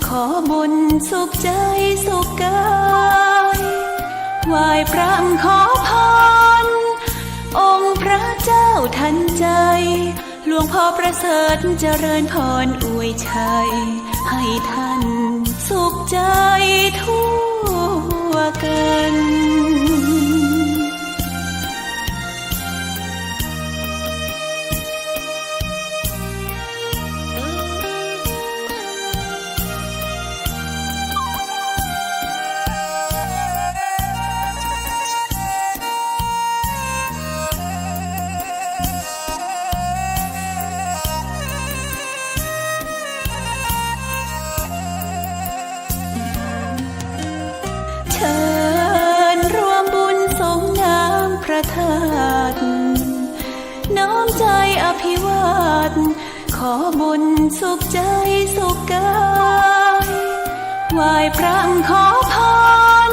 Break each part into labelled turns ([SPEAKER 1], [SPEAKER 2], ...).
[SPEAKER 1] ขอบุญสุขใจสุขกายไหว้พระขอพรองค์พระเจ้าทันใจหลวงพ่อประเสริฐเจริญพรอวยชัยให้ท่านสุขใจทั่วกันเชิญรวมบุญส่งน้ำพระธาตุน้อมใจอภิวาทขอบุญสุขใจสุขกายไหว้พระขอพร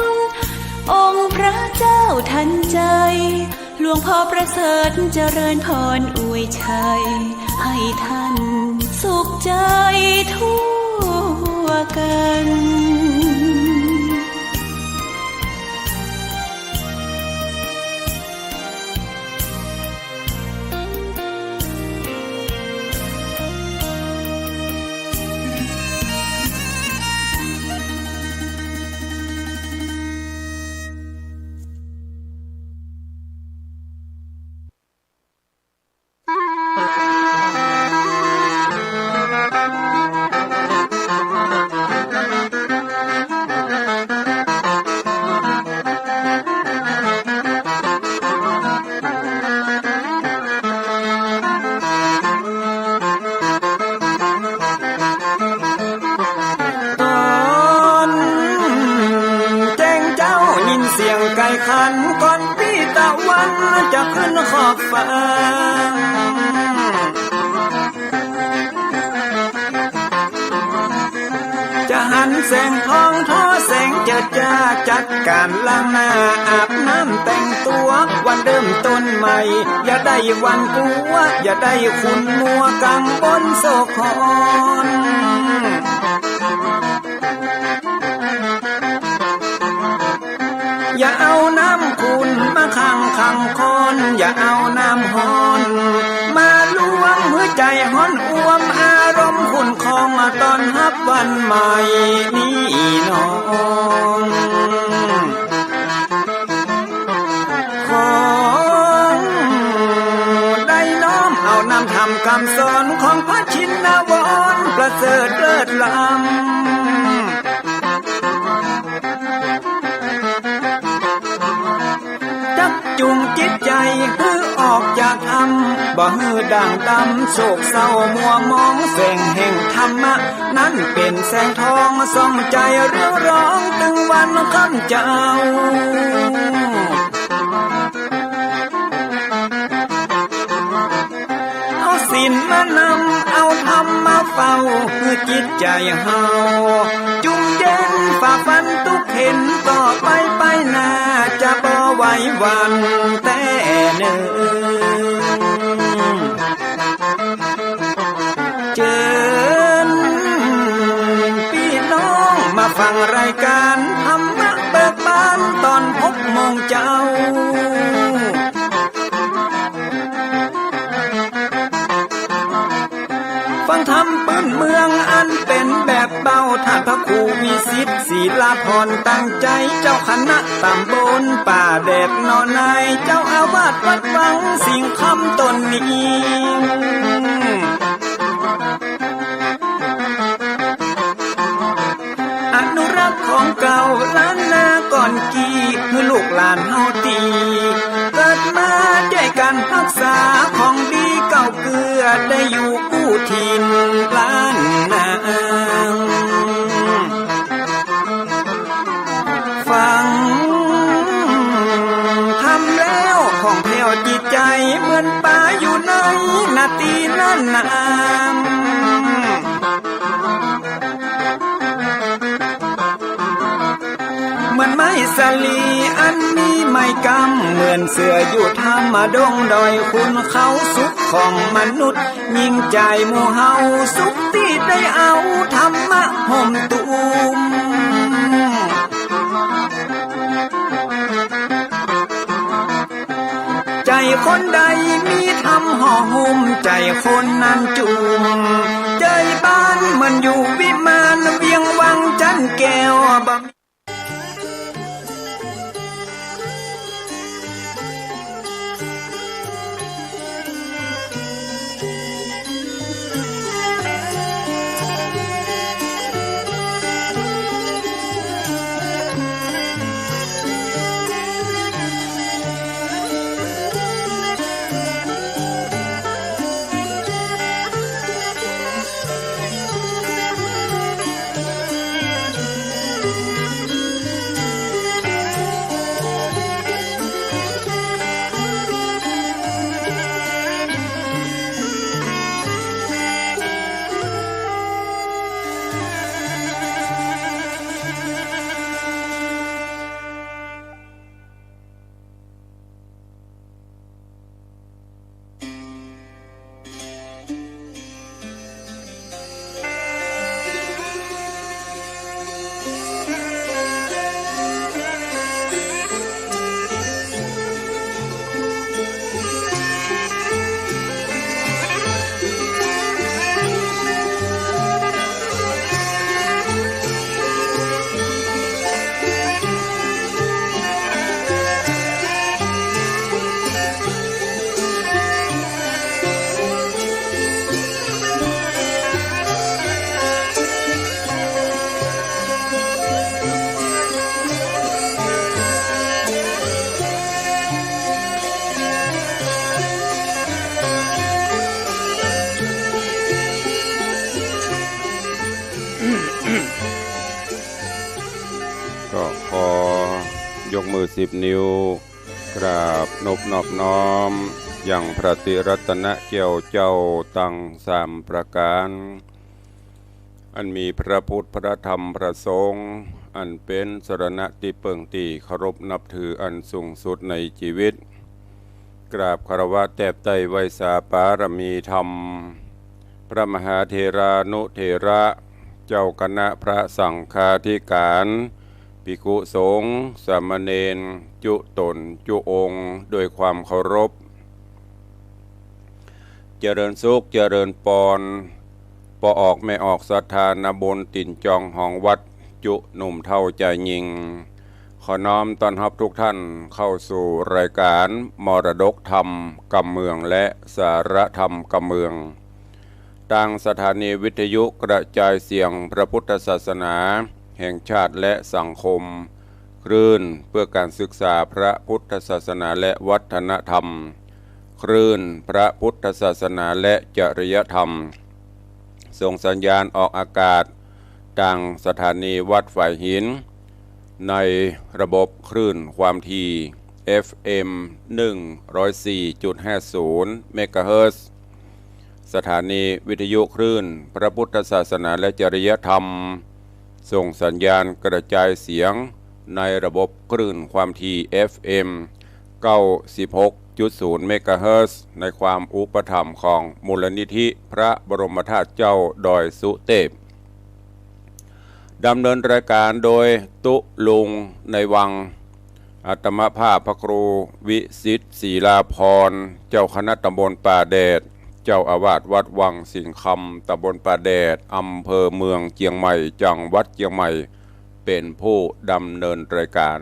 [SPEAKER 1] องค์พระเจ้าทันใจหลวงพ่อประเสริฐเจริญพรอวยชัยให้ท่านสุขใจทั่วกัน
[SPEAKER 2] เสียงไก่ขันก่อนพี่ตะวันจะขึ้นขอบฟ้าจะหันแสงทองทอแสงเจิดจ้าจัดการล้างหน้าอาบน้ำแต่งตัววันเริ่มต้นใหม่อย่าได้วันกลัวอย่าได้คุณมัวกังบนโศกคอนอย่าเอาน้ำคุณมาขังคนอย่าเอาน้ำฮ้อนมาลวงหัวใจฮ้อนอ้วมอารมณ์คุณคองมาตอนรับวันใหม่นี้น้องของได้น้อมเอานำทำคำสอนของพระชินวรประเสริฐเลิศล้ำจุงจิตใจฮือออกจากธรรมบ่ฮือด่างดำโศกเศร้ามัวมองแสงแห่งธรรมะนั้นเป็นแสงทองส่องใจเรียวร้องตึงวันคำเจ้าเอาศีลมานำเอาธรรมมาเฝ้าคือจิตใจเฮาจุงเย็นฝ่าฟันทุกเห็นต่อไปหน้าจะบ่ไหววันแต่เนิ่นเชิญพี่น้องมาฟังรายการธรรมะเบิกบานตอน6 โมงเจ้าฟังธรรมปื้นเมืองอันเป็นแบบเบาท่านพระครูวิสิทธิ์ศีลาภรณ์ตั้งใจเจ้าคณะตำบลป่าแดดนอนในเจ้าอาวาสวัดวังสิ่งคำตนนี้อนุรักษ์ของเก่าล้านนาก่อนกี่คือลูกหลานเฮาตีเกิดมาด้วยกันรักษาของดีเก่าเกลือได้อยู่กู้ถิ่นล้านนาฟังทำแล้วของแผ่วจิตใจเหมือนป่าอยู่ในนาทีนั้นนามเหมือนไม้สลีอันมีไม้กำเหมือนเสืออยู่ธรรมดงดอยคุณเขาสุขของมนุษย์ยิ่งใจหมู่เฮาสุข ที่ได้เอาธรรมะห่มตุมใจคนใดมีธรรมห่อหุ้มใจคนนั้นจุมใจบ้านมันอยู่วิมานเวียงวังจันแก้วบ่
[SPEAKER 3] ก็ขอยกมือ10 นิ้วกราบนบนอบน้อมอย่างพระติรัตนเจ้าเจ้าตั้ง3 ประการอันมีพระพุทธพระธรรมพระสงฆ์อันเป็นสรณะที่เปิ่งตีเคารพนับถืออันสูงสุดในชีวิตกราบคารวะแทบไตรไวสาปารมีธรรมพระมหาเถรานุเถระเจ้าคณะพระสังฆาธิการภิกขุสงฆ์สามเณรจุตนจุองค์โดยความเคารพเจริญสุขเจริญปอนปออกไม่ออกศรัทธาณบนติ่นจองห้องวัดจุหนุ่มเท่าใจยิงขอน้อมต้อนรับทุกท่านเข้าสู่รายการมรดกธรรมกำเมืองและสารธรรมกำเมืองทางสถานีวิทยุกระจายเสียงพระพุทธศาสนาแห่งชาติและสังคมคลื่นเพื่อการศึกษาพระพุทธศาสนาและวัฒนธรรมคลื่นพระพุทธศาสนาและจริยธรรมส่งสัญญาณออกอากาศทางสถานีวัดฝ่ายหินในระบบคลื่นความถี่ FM 104.50 เมกะเฮิรตซ์สถานีวิทยุคลื่นพระพุทธศาสนาและจริยธรรมส่งสัญญาณกระจายเสียงในระบบคลื่นความถี่ FM 96.0 เมกะเฮิรตซ์ในความอุปถัมภ์ของมูลนิธิพระบรมธาตุเจ้าดอยสุเทพดำเนินรายการโดยตุลุงในวังอัตมภาพพระครูวิสิทธิ์ศรีลาภรณ์เจ้าคณะตำบลป่าแดดเจ้าอาวาสวัดวังสิงห์คำตำบลป่าแดดอำเภอเมืองเชียงใหม่จังหวัดเชียงใหม่เป็นผู้ดำเนินรายการ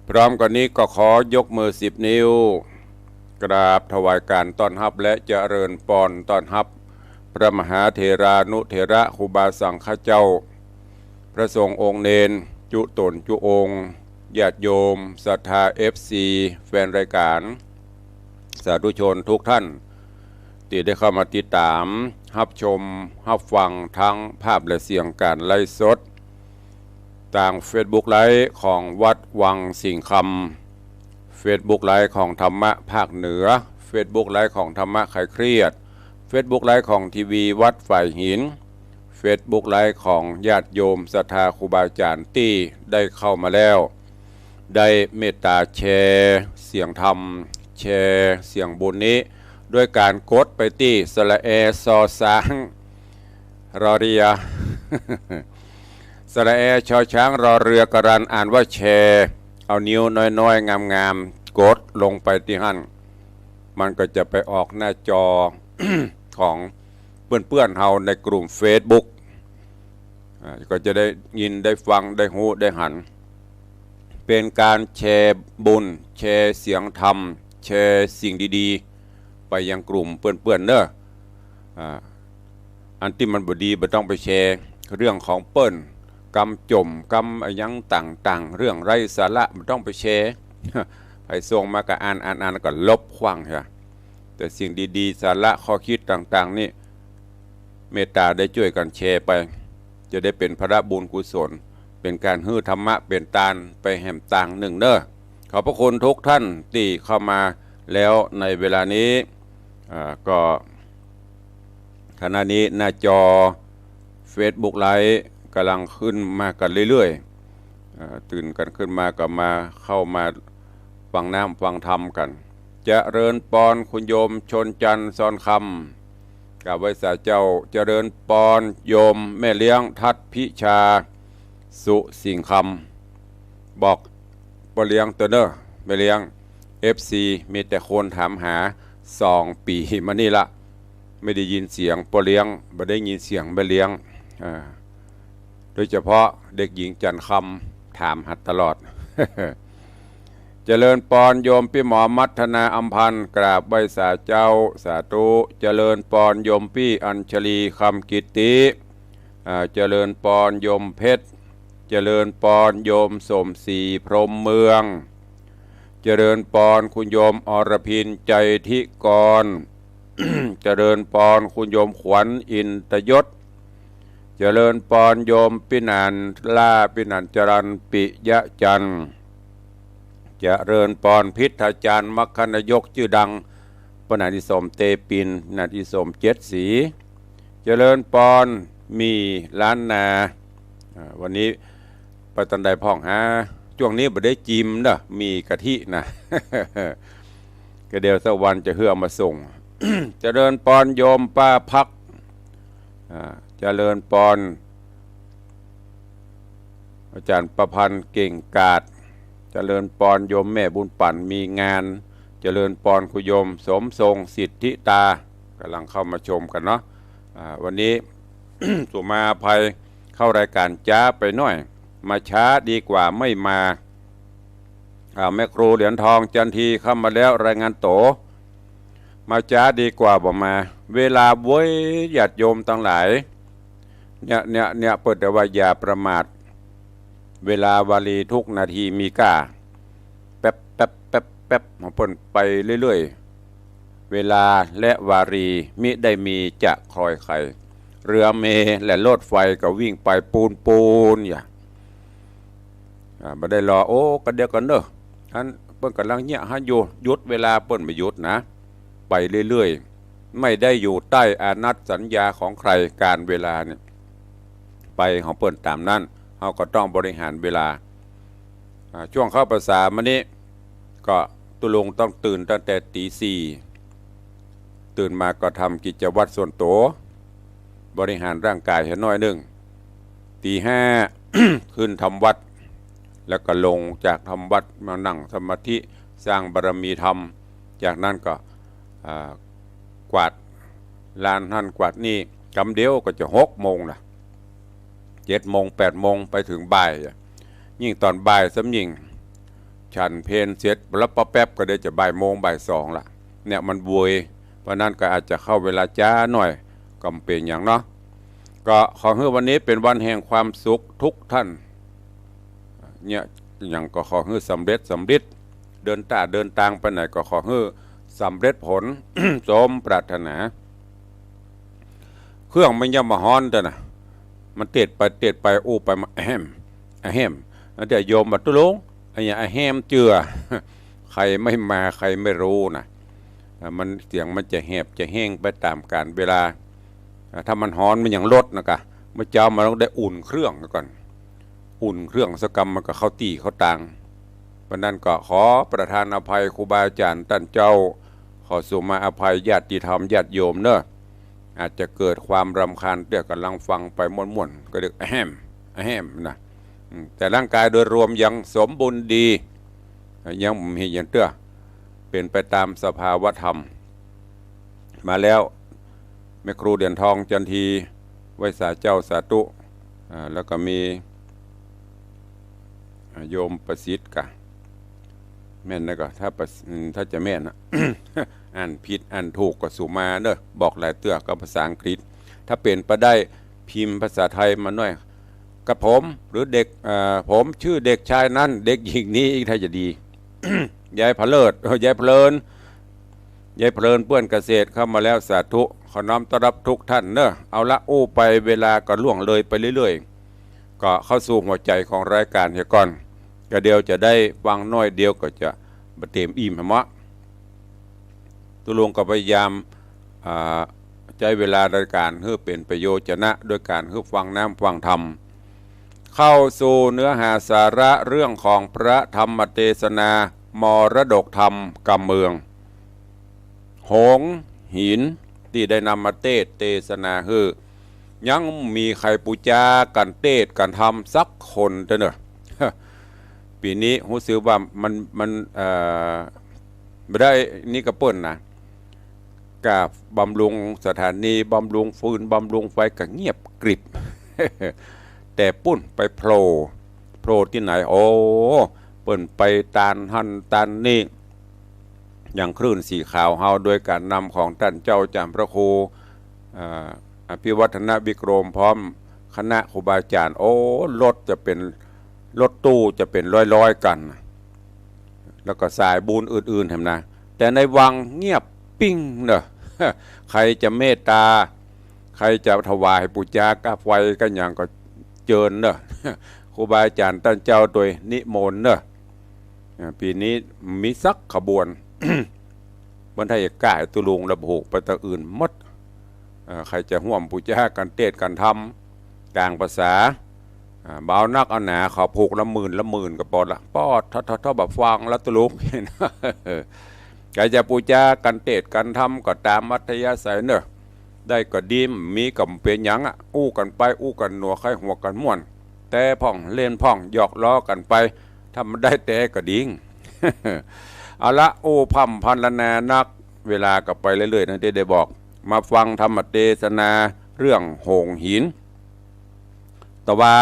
[SPEAKER 3] พร้อมกันนี้ก็ขอยกมือ10 นิ้วกราบถวายการต้อนรับและเจริญพรต้อนรับพระมหาเถรานุเถระครูบาสังฆเจ้าพระสงฆ์องค์เนนจุตนจุองค์ญาติโยมศรัทธา FC แฟนรายการสาธุชนทุกท่านที่ได้เข้ามาติดตามรับชมรับฟังทั้งภาพและเสียงการไลฟ์สดทาง Facebook ไลฟ์ของวัดวังสิงห์คำ Facebook ไลฟ์ของธรรมะภาคเหนือ Facebook ไลฟ์ของธรรมะคลายเครียด Facebook ไลฟ์ของทีวีวัดฝ่ายหิน Facebook ไลฟ์ของญาติโยมศรัทธาครูบาอาจารย์ที่ได้เข้ามาแล้วได้เมตตาแชร์เสียงธรรมแชร์เสียงบุญนี้ด้วยการกดไปที่สระแอซอสาง รอเรีย สระแอชอช้างรอเรือกรันอ่านว่าแชร์เอานิ้วน้อยๆงามๆกดลงไปที่หั่นมันก็จะไปออกหน้าจอ ของเพื่อนๆเฮาในกลุ่ม Facebook ก็จะได้ยินได้ฟังได้หูได้หันเป็นการแชร์บุญแชร์เสียงธรรมแชร์สิ่งดีๆไปยังกลุ่มเพื่อนๆเนอะอันที่มันบ่ดีบ่ต้องไปแชร์เรื่องของเปิ้นกำจมกำยังต่างๆเรื่องไร้สาระบ่ต้องไปแชร์ ไปส่งมาก็อ่านก็ลบขว้างใช่แต่สิ่งดีๆสาระข้อคิดต่างๆนี่เมตตาได้ช่วยกันแชร์ไปจะได้เป็นพระบุญกุศลเป็นการฮื้อธรรมะเป็นตาลไปแห่มต่างหนึ่งเด้อขอบพระคุณทุกท่านที่เข้ามาแล้วในเวลานี้ก็ขณะนี้หน้าจอ Facebook ไลฟ์กำลังขึ้นมากันเรื่อยๆตื่นกันขึ้นมาก็มาเข้ามาฟังน้ำฟังธรรมกันเจริญปอนคุณโยมชนจันทร์ซ้อนคำกับไว้สาเจ้าเจริญปอนโยมแม่เลี้ยงทัดพิชาสุสิงคำบอกปเลี้ยงตัวเนอแม่เลี้ยง FC มีแต่คนถามหา2 ปีมานี่ละไม่ได้ยินเสียงปเลี้ยงไม่ได้ยินเสียงแม่เลี้ยงโดยเฉพาะเด็กหญิงจันคำถามหัดตลอด เจริญปอนโยมพี่หมอมัทนาอัมพันธ์กราบใบสาเจ้าสาธุเจริญปอนโยมพี่อัญชลีคำกิตติเจริญปอนโยมเพชรเจริญปอนโยมสมศรีพรหมเมืองเจริญปอนคุณโยมอรพินใจทิกร เจริญปอนคุณโยมขวัญอินตยศเจริญปอนโยมปินันล่าปินันจรันปิยะจันทร์เจริญปอนพิทาจารย์มัคคณายกชื่อดังปนาธิสมเตปินนาธิสมเจ็ดสีเจริญปอนมีล้านนาวันนี้ไปตันใดพ่องฮะช่วงนี้บ่ได้จิมนะมีกะทินะ ก็เดี๋ยวสักวันจะเฮือมาส่ง เจริญปอนโยมป้าพักเจริญปอนอาจารย์ประพันธ์เก่งกาจเจริญปอนโยมแม่บุญปั่นมีงานเจริญปอนคุโยมสมทรงสิทธิตากำลังเข้ามาชมกันเนาะวันนี้ สุมาภัยเข้ารายการจ้าไปหน่อยมาช้าดีกว่าไม่มาแม่ครูเหรียญทองจันทีเข้ามาแล้วรายงานโตมาช้าดีกว่าบ่มาเวลาเว้ยญาติโยมทั้งหลายเนี่ยเปิดแต่ว่าอย่าประมาทเวลาวาลีทุกนาทีมีค่าแป๊บของเพิ่นไปเรื่อยๆเวลาและวารีมิได้มีจะคอยใครเรือเมและรถไฟก็วิ่งไปปูนอย่างไม่ได้รอโอ้กันเดียวกันเนอะท่านเปิ้นกำลังเนี่ยฮะอยู่หยุดเวลาเปิ้นไม่หยุดนะไปเรื่อยๆไม่ได้อยู่ใต้อานัตสัญญาของใครการเวลาเนี่ยไปของเปิ้นตามนั้นเราก็ต้องบริหารเวลาช่วงเข้าภาษามันนี้ก็ตุลงต้องตื่นตั้งแต่ตี4ตื่นมาก็ทำกิจวัตรส่วนตัวบริหารร่างกายให้น้อยหนึ่งตี5 ขึ้นทำวัดแล้วก็ลงจากทำวัดมานั่งสมาธิสร้างบารมีธรรมจากนั้นก็กวาดลานท่านกวาดนี่กำเดียวก็จะ6 โมงละ7 โมง8 โมงไปถึงบ่ายยิ่งตอนบ่ายสำยิ่งฉันเพลเสร็จแล้วแป๊บก็ได้จะบ่ายโมงบ่าย2ละเนี่ยมันบวยเพราะนั้นก็อาจจะเข้าเวลาจ้าหน่อยก็เป็นอย่างเนาะก็ขอให้วันนี้เป็นวันแห่งความสุขทุกท่านเนี่ยอย่างก็ขอให้สำเร็จเดินทางไปไหนก็ขอให้สำเร็จผล สมปรารถนาเครื่องมันยังมาฮ้อนแต่นะมันเตะไปอู้ไปมาแฮมแล้วเดี๋ยวโยมมาตุลงไอ้เนี่ยแฮมเจือ ใครไม่มาใครไม่รู้นะมันเสียงมันจะแหบจะแห้งไปตามกาลเวลาถ้ามันฮ้อนมันอย่างลดนะกะเมื่อเจ้ามาต้องได้อุ่นเครื่องก่อนอุ่นเครื่องสกรรมมันก็เข้าตีเข้าตังเพราะนั้นก็ขอประทานอภัยครูบาอาจารย์ท่านเจ้าขอสุมาอภัยญาติธรรมญาติโยมเนอะ อาจจะเกิดความรำคาญเตี้ยกำลังฟังไปม่วนๆก็เรียกแฮมนะแต่ร่างกายโดยรวมยังสมบูรณ์ดียังมีอย่างเตี้ยเป็นไปตามสภาวธรรมมาแล้วแม่ครูเด่นทองจันทีไว้สาเจ้าสาตุแล้วก็มีโยมประสิทธิ์กะแม่นนะก็ถ้าจะแม่นนะ อ่านผิดอ่านถูกก็สุมาเนอะบอกหลายเตื้อก็ภาษาอังกฤษถ้าเป็นไปได้พิมพ์ภาษาไทยมาหน่อยกับผมหรือเด็กผมชื่อเด็กชายนั้นเด็กหญิงนี้อีกถ้าจะดี ยายเพลิดยายเพลินเพื่อนเกษตรเข้ามาแล้วสาธุขอน้อมต้อนรับทุกท่านเนอะเอาละอู้ไปเวลาก็ล่วงเลยไปเรื่อยๆก็เข้าสู่หัวใจของรายการเฮียก่อนก็เดียวจะได้ฟังน้อยเดียวก็จะบเต็มอิ่มมะตุลงก็พยายามใจเวลารายการเพื่อเป็นประโยชน์นะโดยการเพื่อฟังน้ำฟังธรรมเข้าสู่เนื้อหาสาระเรื่องของพระธรรมเทศนามรดกธรรมกำเมืองหงหินที่ได้นำมาเทศนาคือยังมีใครปูจากันเทศกันทำสักคนเถอะเนอะ ปีนี้รู้สึกว่ามันไม่ได้นี่กระเปิ้นนะกับบำรุงสถานีบำรุงฟืนบำรุงไฟก็เงียบกริบ แต่ปุ้นไปโผล่ที่ไหนโอ้เปิ้นไปตานหันตานนี่อย่างคลื่นสีขาวเฮาโดยการนำของท่านเจ้าจำพระครูอภิวัฒนวิกรมพร้อมคณะครูบาอาจารย์โอ้รถจะเป็นรถตู้จะเป็นร้อยกันแล้วก็สายบุญอื่นๆเห็นนะแต่ในวังเงียบปิ้งเนอะ ใครจะเมตตาใครจะถวายปุจจากาไฟกันอย่างก็เจิญเนอะ ครูบาอาจารย์ท่านเจ้าโดยนิมนต์เนอะปีนี้มีสักขบวน บรรทายกายตุลุงระบุไปตะอื่นมดใครจะห่วมปุจจากันเทศกันทำกลางภาษาเบานักเอาหนาขอผูกละหมื่นก็ปอดละปอดท่อแบบฟังแล้วตุลุง ใครจะปุจจากันเทศกันทำก็ตามมัธยาศัยเนอะได้ก็ดีมีกับเป็นหยังอู้กันไปอู้กันหนัวไข้หัวกันม่วนแต่พ่องเล่นพ่องหยอกล้อกันไปทำได้แต่ก็ดิ้ง เอาละโอ้พัมพันละนานักเวลากับไปเรื่อยๆนะได้บอกมาฟังธรรมเทศนาเรื่องโหงหินตะวา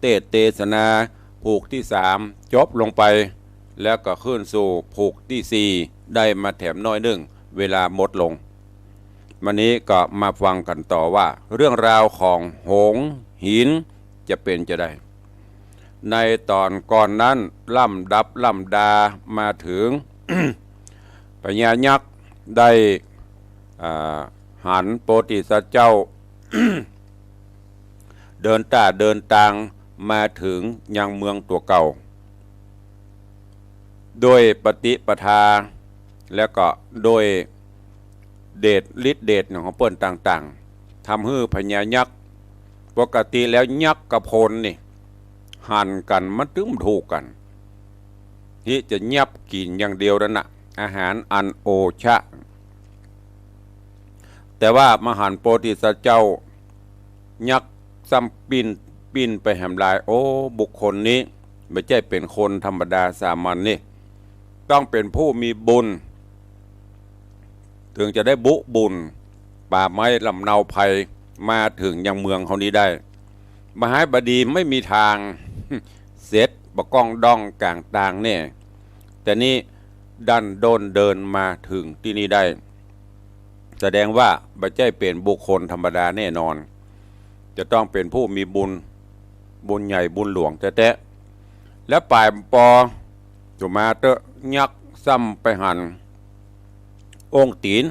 [SPEAKER 3] เทศนาผูกที่3จบลงไปแล้วก็ขึ้นสู่ผูกที่4ได้มาแถมน้อยหนึ่งเวลาหมดลงวันนี้ก็มาฟังกันต่อว่าเรื่องราวของโหงหินจะเป็นจะได้ในตอนก่อนนั้นล่ำดามาถึง พญายักษ์ได้หันโพธิสัตว์เจ้า เดินตางมาถึงยังเมืองตัวเก่าโดยปฏิปทาแล้วก็โดยเดชฤทธิเดชของเปิ้นต่างๆทำให้พญายักษ์ปกติแล้วยักษ์กับโพนนี่หันกันมันถึงถูกกันที่จะยับกินอย่างเดียวนั่นนะอาหารอันโอชะแต่ว่ามหันโพธิสัตว์เจ้ายักษ์ซ้ำปินไปแหมลายโอ้บุคคลนี้ไม่ใช่เป็นคนธรรมดาสามัญนี่ต้องเป็นผู้มีบุญถึงจะได้บุญป่าไม้ลำเนาภัยมาถึงยังเมืองเขานี้ได้มหาบดีไม่มีทาง เสร็จบก้องดองกลางต่างเนี่ยแต่นี่ดันโดนเดินมาถึงที่นี่ได้แสดงว่าไม่ใช่เป็นบุคคลธรรมดาแน่นอนจะต้องเป็นผู้มีบุญใหญ่บุญหลวงแท้ๆและป่ายปอจุมาเตะยักษ์ซ้ำไปหันองค์ตีน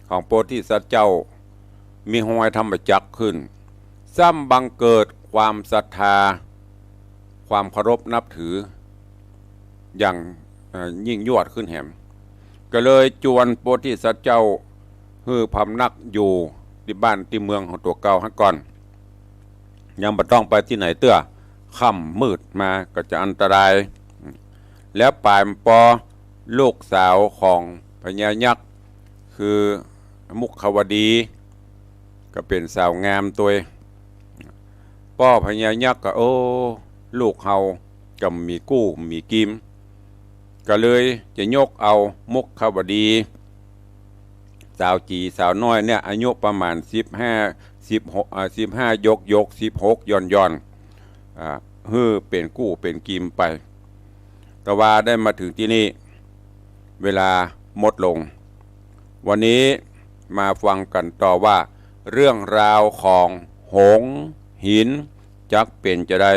[SPEAKER 3] ของโพธิสัตว์เจ้ามีหอยธรรมจักรขึ้นซ้ำบังเกิดความศรัทธาความเคารพนับถืออย่างยิ่งยวดขึ้นแหมก็เลยจวนโพธิสัตว์เจ้าฮือพำนักอยู่ที่บ้านที่เมืองของตัวเก่าให้ก่อนยังไม่ต้องไปที่ไหนเตื้อค่ำมืดมาก็จะอันตรายแล้วป่ายปอลูกสาวของพญายักษ์คือมุขวดี ก็เป็นสาวงามตัวป้อพญายักษ์ก็โอ้ลูกเฮาก็มีกู้มีกิมก็เลยจะยกเอามุกขบดีสาวจีสาวน้อยเนี่ยอายุประมาณ15ยก16ย่อนฮือเป็นกู้เป็นกิมไปแต่ว่าได้มาถึงที่นี่เวลาหมดลงวันนี้มาฟังกันต่อว่าเรื่องราวของหงส์หินจักเป็นจะได้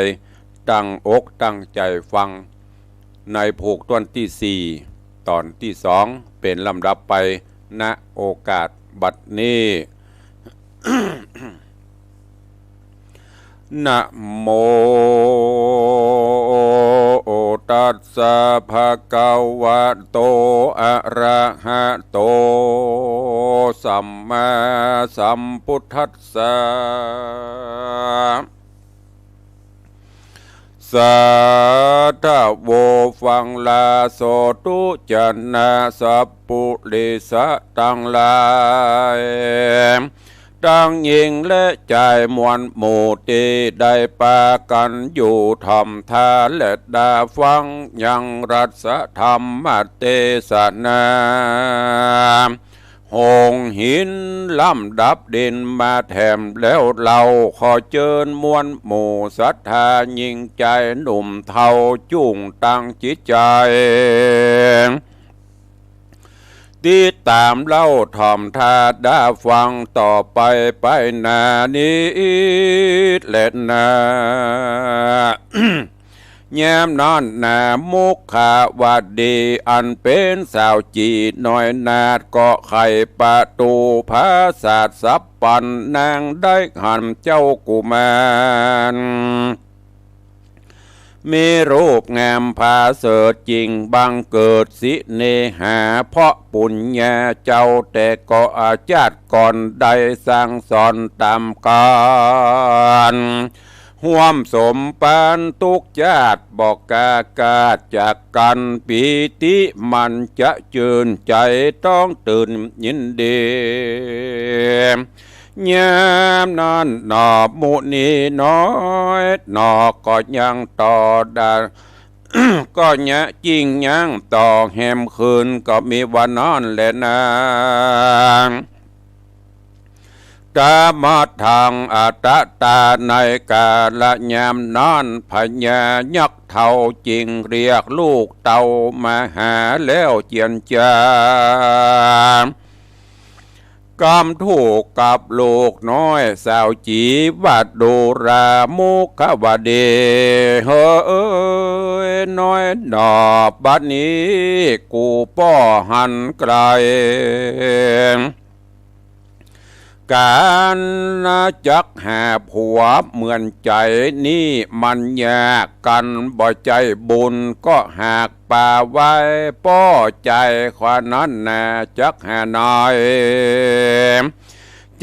[SPEAKER 3] ตั้งอกตั้งใจฟังในผูกต้นที่4ตอนที่2เป็นลำดับไปณโอกาสบัดนี้ นะโมตัสสะภะคะวะโตอะระหะโตสัมมาสัมพุทธัสสะสัทธะโวฟังลาโสตุจันนาสัพปุริสะตังหลายตั้งยิงและใจมวลหมู่ที่ได้ปากันอยู่ทำทานและดาฟังยังรัสธรรมเทศนาหงหินลำดับดินมาแถมแล้วเราขอเชิญมวลหมู่ศรัทธายิ่งใจหนุ่มเทาจุ่งตั้งจิตใจที่ตามเล่าถ่อมทาได้ฟังต่อไปนานี้และนา แย้มนอนนามุขขาวดีอันเป็นสาวจีน้อยนาดเกาะไข่ประตูภาษาสับปันนางได้หันเจ้ากุมารมีรูปงามพาเสดจริงบังเกิดสิเนหาเพราะปุญญาเจ้าแต่ก็อาจารย์ก่อนได้สร้างสอนตามการห่วมสมปานทุกญาติบอกกากาจากกันปีติมันจะเจิญใจต้องตื่นยินดียามนั้นหนอมุนีน้อยหนอก็ยังต่อดา ก็ยะจริงยังต่อแหมคืนก็มีวันนอนแลนางตามาทางอัตตาในกาละยามนอนพญายักษ์เท่าจริงเรียกลูกเต่ามาหาแล้วเจียนจากำถูกกับลูกน้อยสาวจีวัดดูรามุขวดีเฮ้ยน้อยดอกบัดนี้กูป้อหันไกลการจักหาผัวเหมือนใจนี่มันยากกันบ่ใจบุญก็หากป่าไว้ป้อใจความนั้นน่ะจักหาน้อย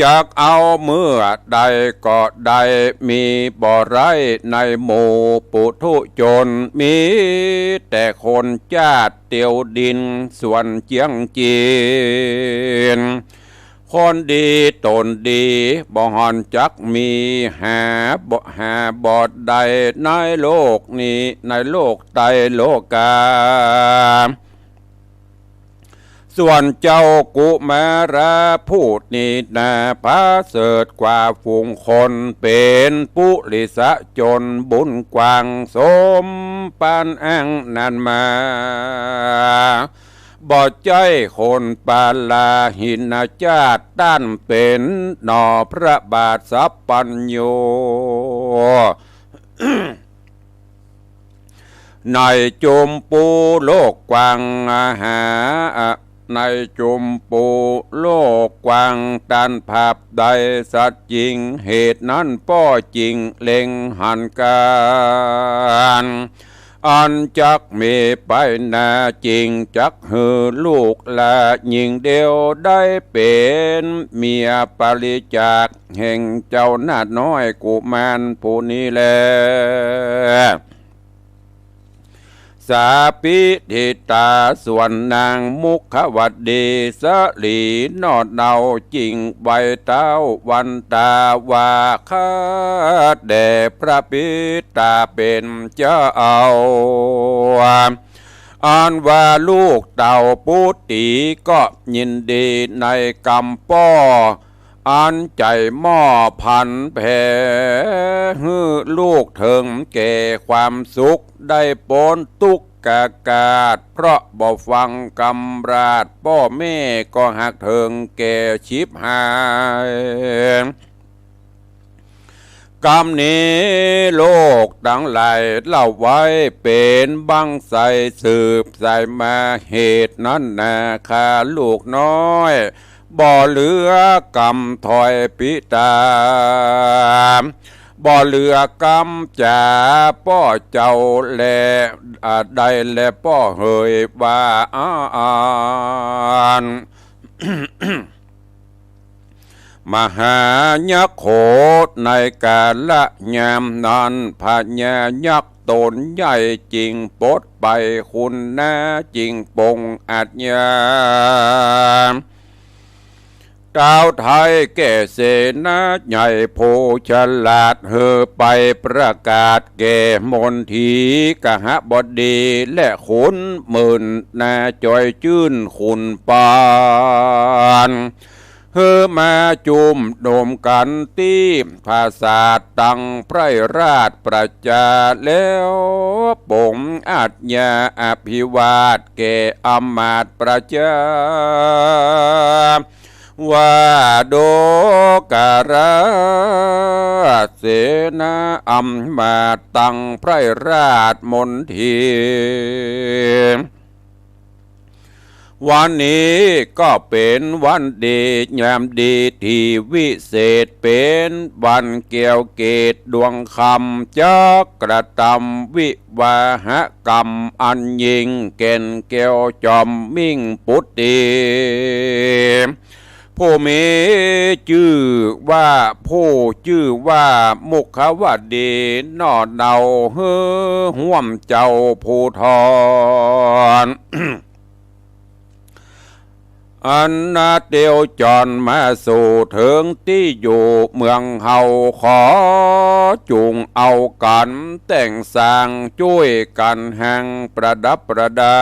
[SPEAKER 3] จักเอาเมื่อใดก็ได้มีบ่อไรในหมู่ปุถุชนมีแต่คนจาดเตียวดินส่วนเจียงจีนคนดีตนดีบ่หอนจักมีหาบอดใดในโลกนี้ในโลกไตโลกาส่วนเจ้ากุมาราพูดนี้นาพาเสดกว่าฝูงคนเป็นปุริสะจนบุญกว้างสมปานอังนันมาบ่ใจคนปาลาหินจาตต้านเป็นหนอพระบาทสัพปัญโย ในจุมปูโลกกว้างหาในจุมปูโลกกว้างตันภาพใดสัจจริงเหตุนั้นป้อจริงเล็งหันการอันจักมีไปนาจริงจักหือลูกละยิงเดียวได้เป็นเมียปริจาคแห่งเจ้านาดน้อยกุมารผู้นี้แล สาปิทิตาส่วนนางมุขวัดดีสลีนอดเนาจริงใบเต้าวันตาวาคาแด่พระปิตาเป็นเจ้าอันว่าลูกเต่าปุตติก็ยินดีในกรรมป้ออันใจหม้อพันแผ่ฮือลูกถึงแก่ความสุขได้ปนทุกกากาศเพราะบ่ฟังกำราดพ่อแม่ก็หักถึงแก่ชิบหายกรรมนี้โลกทั้งหลายเล่าไว้เป็นบังใสสืบใส่มาเหตุนั้นนาคาลูกน้อยบ่เหลือกรรมถอยปิตาบ่เหลือกรรมจ่าป้อเจ้าแลใดแลป้อเฮยว่าอ่าน มหายักษ์โขในกาละยามนั้นพญายักษ์ตนใหญ่จริงปดไปคุณนาจริงปงอาจญาดาวไทยแก่เสนาใหญ่โพฉลาดเฮอไปประกาศแก่มนทีกหบดีและขุนหมื่นนาจอยจื้นขุนปานเฮอมาจุมโดมกันตีภาษาตังไพรราชประจาแล้วปงอาจญาอภิวาทแก่อมาตประจาว่าโดการะเสนาอำมาตตังไพรราชมนทีวันนี้ก็เป็นวันดียามดีที่วิเศษเป็นวันเกี่ยวเกตดวงคำจักกระทำวิวาหกรรมอันยิ่งเก่นเกี่ยวจอมมิ่งปุตติผู้มีชื่อว่ามุขวดีนอดเดาเฮือห่วมเจ้าผู้ทอนอันนาเตียวจอนมาสู่ถึงที่อยู่เมืองเฮาขอจุงเอากันแต่งสร้างช่วยกันแห่งประดับประดา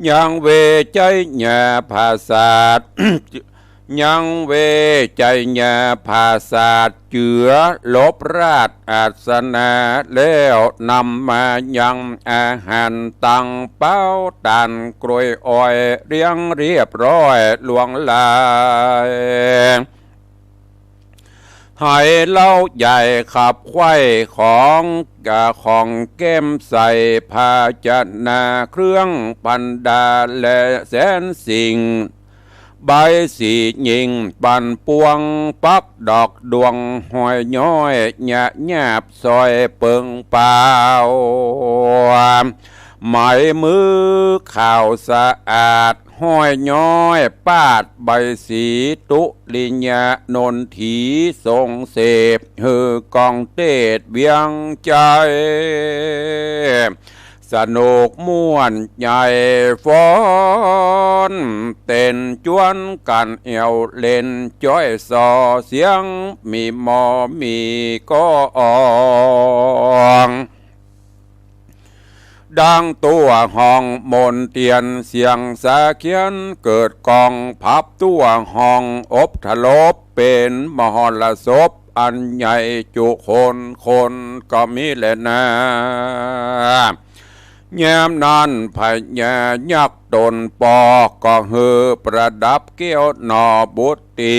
[SPEAKER 3] ยังเวใจญาภาษายังเวใจญาภาษาเจือลบราชอาสนะแล้วนำมายังอาหารตังเป้าตันกรวยอ้อยเรียงเรียบร้อยหลวงลายให้เล่าใหญ่ขับไข้ของแก้มใส่ภาชนะเครื่องปันดาและแสนสิ่งใบสีหญิงปันปวงปักดอกดวงหอยย้อยหยะหยาบซอยเปิงเปล่าหมายมือข่าวสะอาดห้อยย้อยปาดใบสีตุลิญญานนทีทรงเสพเฮือกองเตดเวียงใจสนุกม่วนใหญ่ฟ้อนเต้นจวนกันเอวเล่นจ้อยซอเสียงมีหมอมีก็อองดังตัวห้องมนเตียนเสียงสะเขียนเกิดกองพับตัวห้องอบทลบเป็นมหรสพอันใหญ่จุคนก็มีแหละนะยามนั้นพญายักษ์ตนปอก็เฮือประดับเกี้ยวหนอบุตรี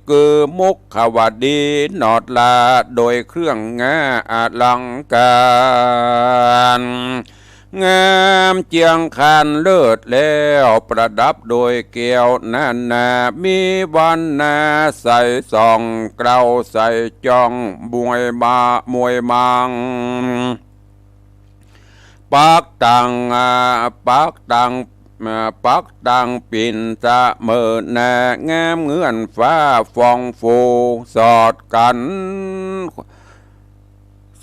[SPEAKER 3] คือมุขวดีนอดลาโดยเครื่องงาอลังการงามเจียงคานเลิศแล้วประดับโดยเกี้ยวนานามีวันนาใส่ส่องเกลาใส่จ้องมวยมังปักตังปินสะเมินแนงามเงื่อนฟ้าฟองฟูสอดกัน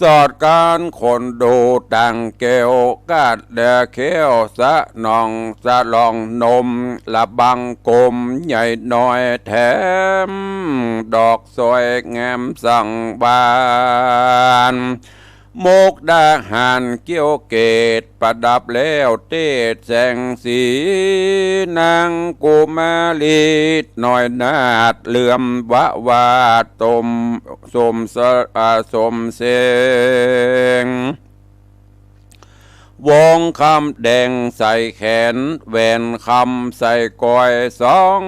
[SPEAKER 3] สอดการคนดูต่างเกวกาดแดเขียวสะนองสะลองนมละบังกลมใหญ่น้อยแถมดอกสวยงามสั่งบานโมกดาหารเกี้ยวเกตประดับแล้วเตดแสงสีนางกุมาลีหน่อยนาดเหลื่อมวะวาตมสมสมเสงวงคำแดงใส่แขนแหวนคำใส่ก้อยสอง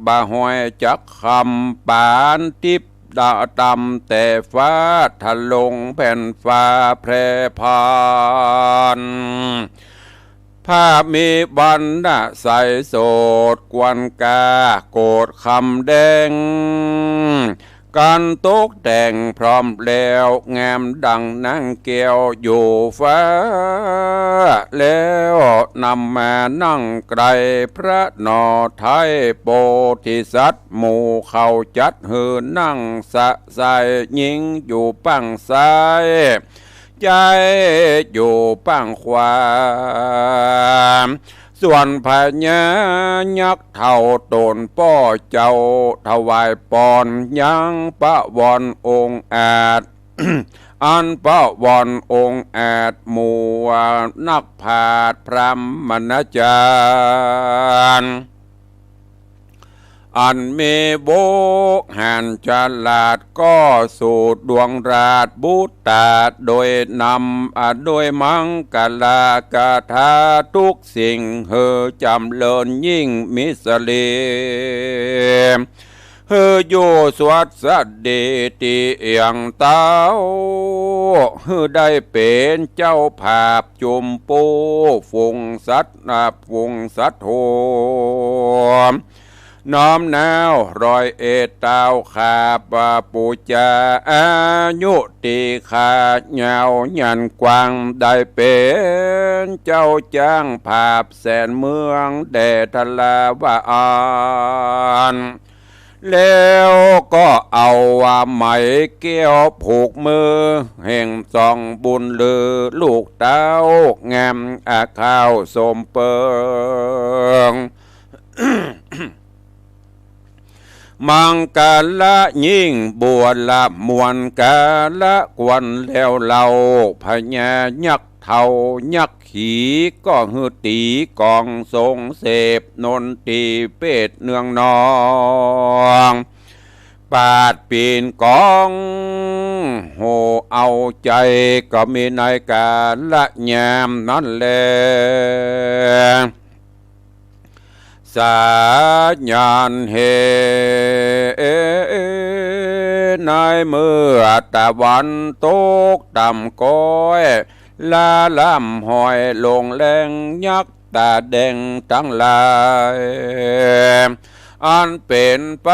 [SPEAKER 3] บาหอยจักคำปานทิพดาดำแต่ฟ้าทะลงแผ่นฟ้าแพร่พานภาพมีบันดาใสโสดกวนกาโกดคำแดงการตกแต่งพร้อมแล้วงามดังนางแก้วอยู่ฟ้าแล้วนำมานั่งไกลพระนอไทยโพธิสัตว์หมู่เขาจัดหือนั่งสะใสยิงอยู่ปังซ้ายใจอยู่ปังขวาส่วนพญายักษ์เท่าตนป้อเจ้าถวายปอนยังปะวอนองค์อาจ อันปะวอนองค์อาจหมู่นักผาดพรหมณจารย์อันมีโบกหันฉลาดก็สู่ดวงราชบุตตาโดยนำโดยมังกลากาธาทุกสิ่งเฮอจำเลินยิ่งมิสลีเฮอโยสวัสดีติเอียงเต้าเฮอได้เป็นเจ้าภาพจุมปูฝงสัตโธน้อมแนวรอยเอตาวขาบาปูจาอายุติขาเหงายันกวางได้เป็นเจ้าจ้างภาพแสนเมืองแด่ทลาวาอันแล้วก็เอาว่าไหมเกี้ยวผูกมือแห่งสองบุญลือลูกเต้างามอาข้าวสมเปิง มังกาละยิ่งบวชละมวนกาละกวนแล้วเราพญายักษ์เท่ายักษ์ขีก็หือตีกองทรงเสพนนตีเป็ดเนืองนองปาดปีนกองโหเอาใจก็มีในกาละยามนั่นแหละสาญาณเฮในเมื่อตะวันตกต่ำก้อยลาล่ำหอยลงแรงยักษ์ตาแดงทั้งหลายอันเป็นป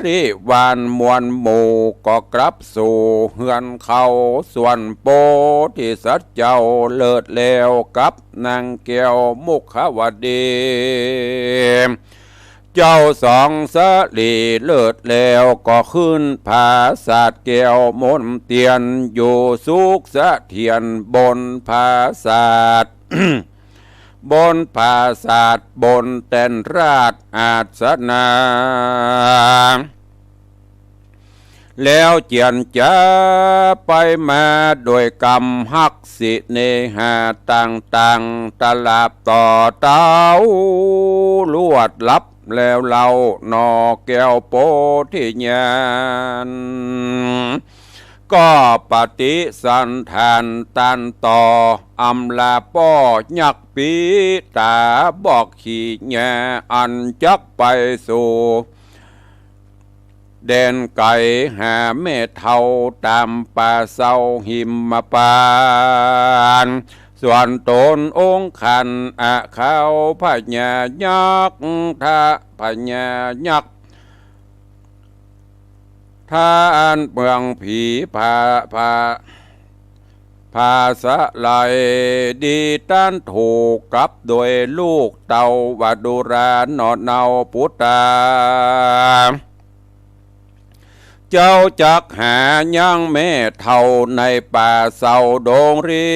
[SPEAKER 3] ริวานมวลหมู่ก็กลับสู่เฮือนเขาส่วนโปธิสัตว์เจ้าเลิศแล้วกับนางแก้วมุขวดีเจ้าสองสลีเลิศแล้วก็ขึ้นผาศาสตร์แก้วมนเตียนอยู่สุขสะเทียนบนผาศาสตร์ บนผาศาสตร์บนแตนราชอาสนาแล้วเจียนจะไปมาโดยกรรมหักสิเนหาต่างตลาบต่อเต้าลวดลับแล้วเรานอแก้วโพธิญาณก็ปฏิสันทานตันต่ออำลาป้อยักปีตาบอกขี่แง่อันจักไปสู่แดนไก่หาเมเท่าตามป่าเศร้าหิมปานส่วนตนองค์ขันอาเขาพญายักษ์ท่าพญายักษ์ท่านเมืองผีพาสะไหลดีต้านถูกกับโดยลูกเต่าวดุรานอเนาปุตตา เจ้าจักหายังแม่เท่าในป่าเศร้าโดงรี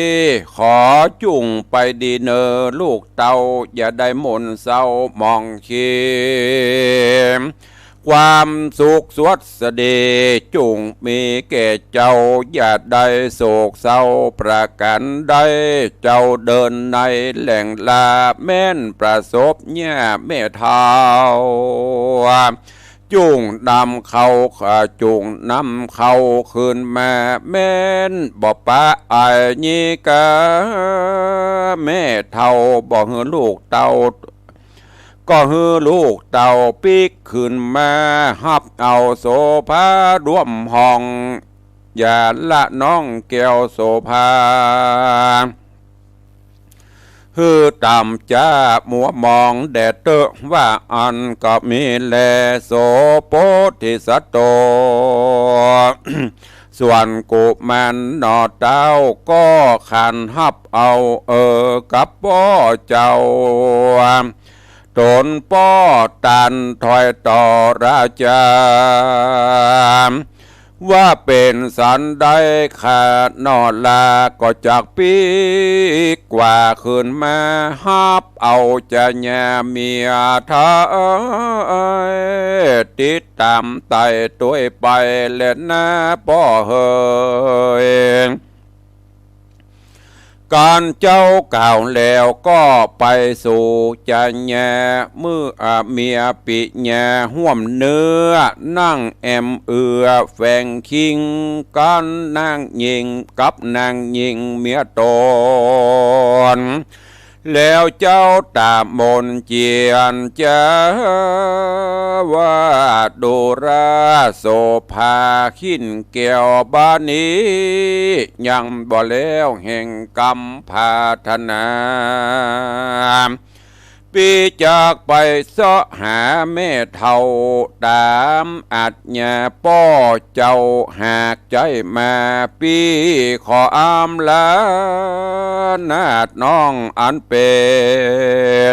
[SPEAKER 3] ขอจุ่งไปดีเนอลูกเต่าอย่าได้หม่นเศร้ามองคิมความสุขสวดสดีจุงมีแก่เจ้าอย่าได้โศกเศร้าประกันได้เจ้าเดินในแหล่งลาแม่นประสบเนี่ยแม่เท้าจุงนำเขาจุงนำเขาคืนมาแม่นบ่ปะไอ้นี่กะแม่เท่าบ่เฮือลูกเต่าก็ฮือลูกเต่าปีกขึ้นมาฮับเอาโสภาร่วมห้องอย่าละน้องแก้วโสภาฮือตามจ้ามัวมองแดดเตอะว่าอันก็มีแลโสโปธิสัตโต ส่วนกุมันนอเต้าก็ขันฮับเอากับพ่อเจ้าตนป้อตันถอยต่อราชาว่าเป็นสันได้ขาดนอลาก็จากปีกว่าขึ้นมาฮับเอาจะแย่เมียเธอติดตามไต่ตัวไปเล่นหน้าป้อเฮยการเจ้าก่าวแล้วก็ไปสู่จะแย่มือเมียปิแย่ห่วมเนื้อนั่งแอมแฝงคิงกันนางยิงกับนางยิงเมียตนแล้วเจ้าตามนเจียนจะว่าดูราโสภาขินแก้วบ้านนี้ยังบ่แล้วแห่งกรรมพาธนาปีจากไปเสาะหาแม่เท่าตามอัจญาป้อเจ้าหากใจมาปีขออามลานาดน้องอันเป็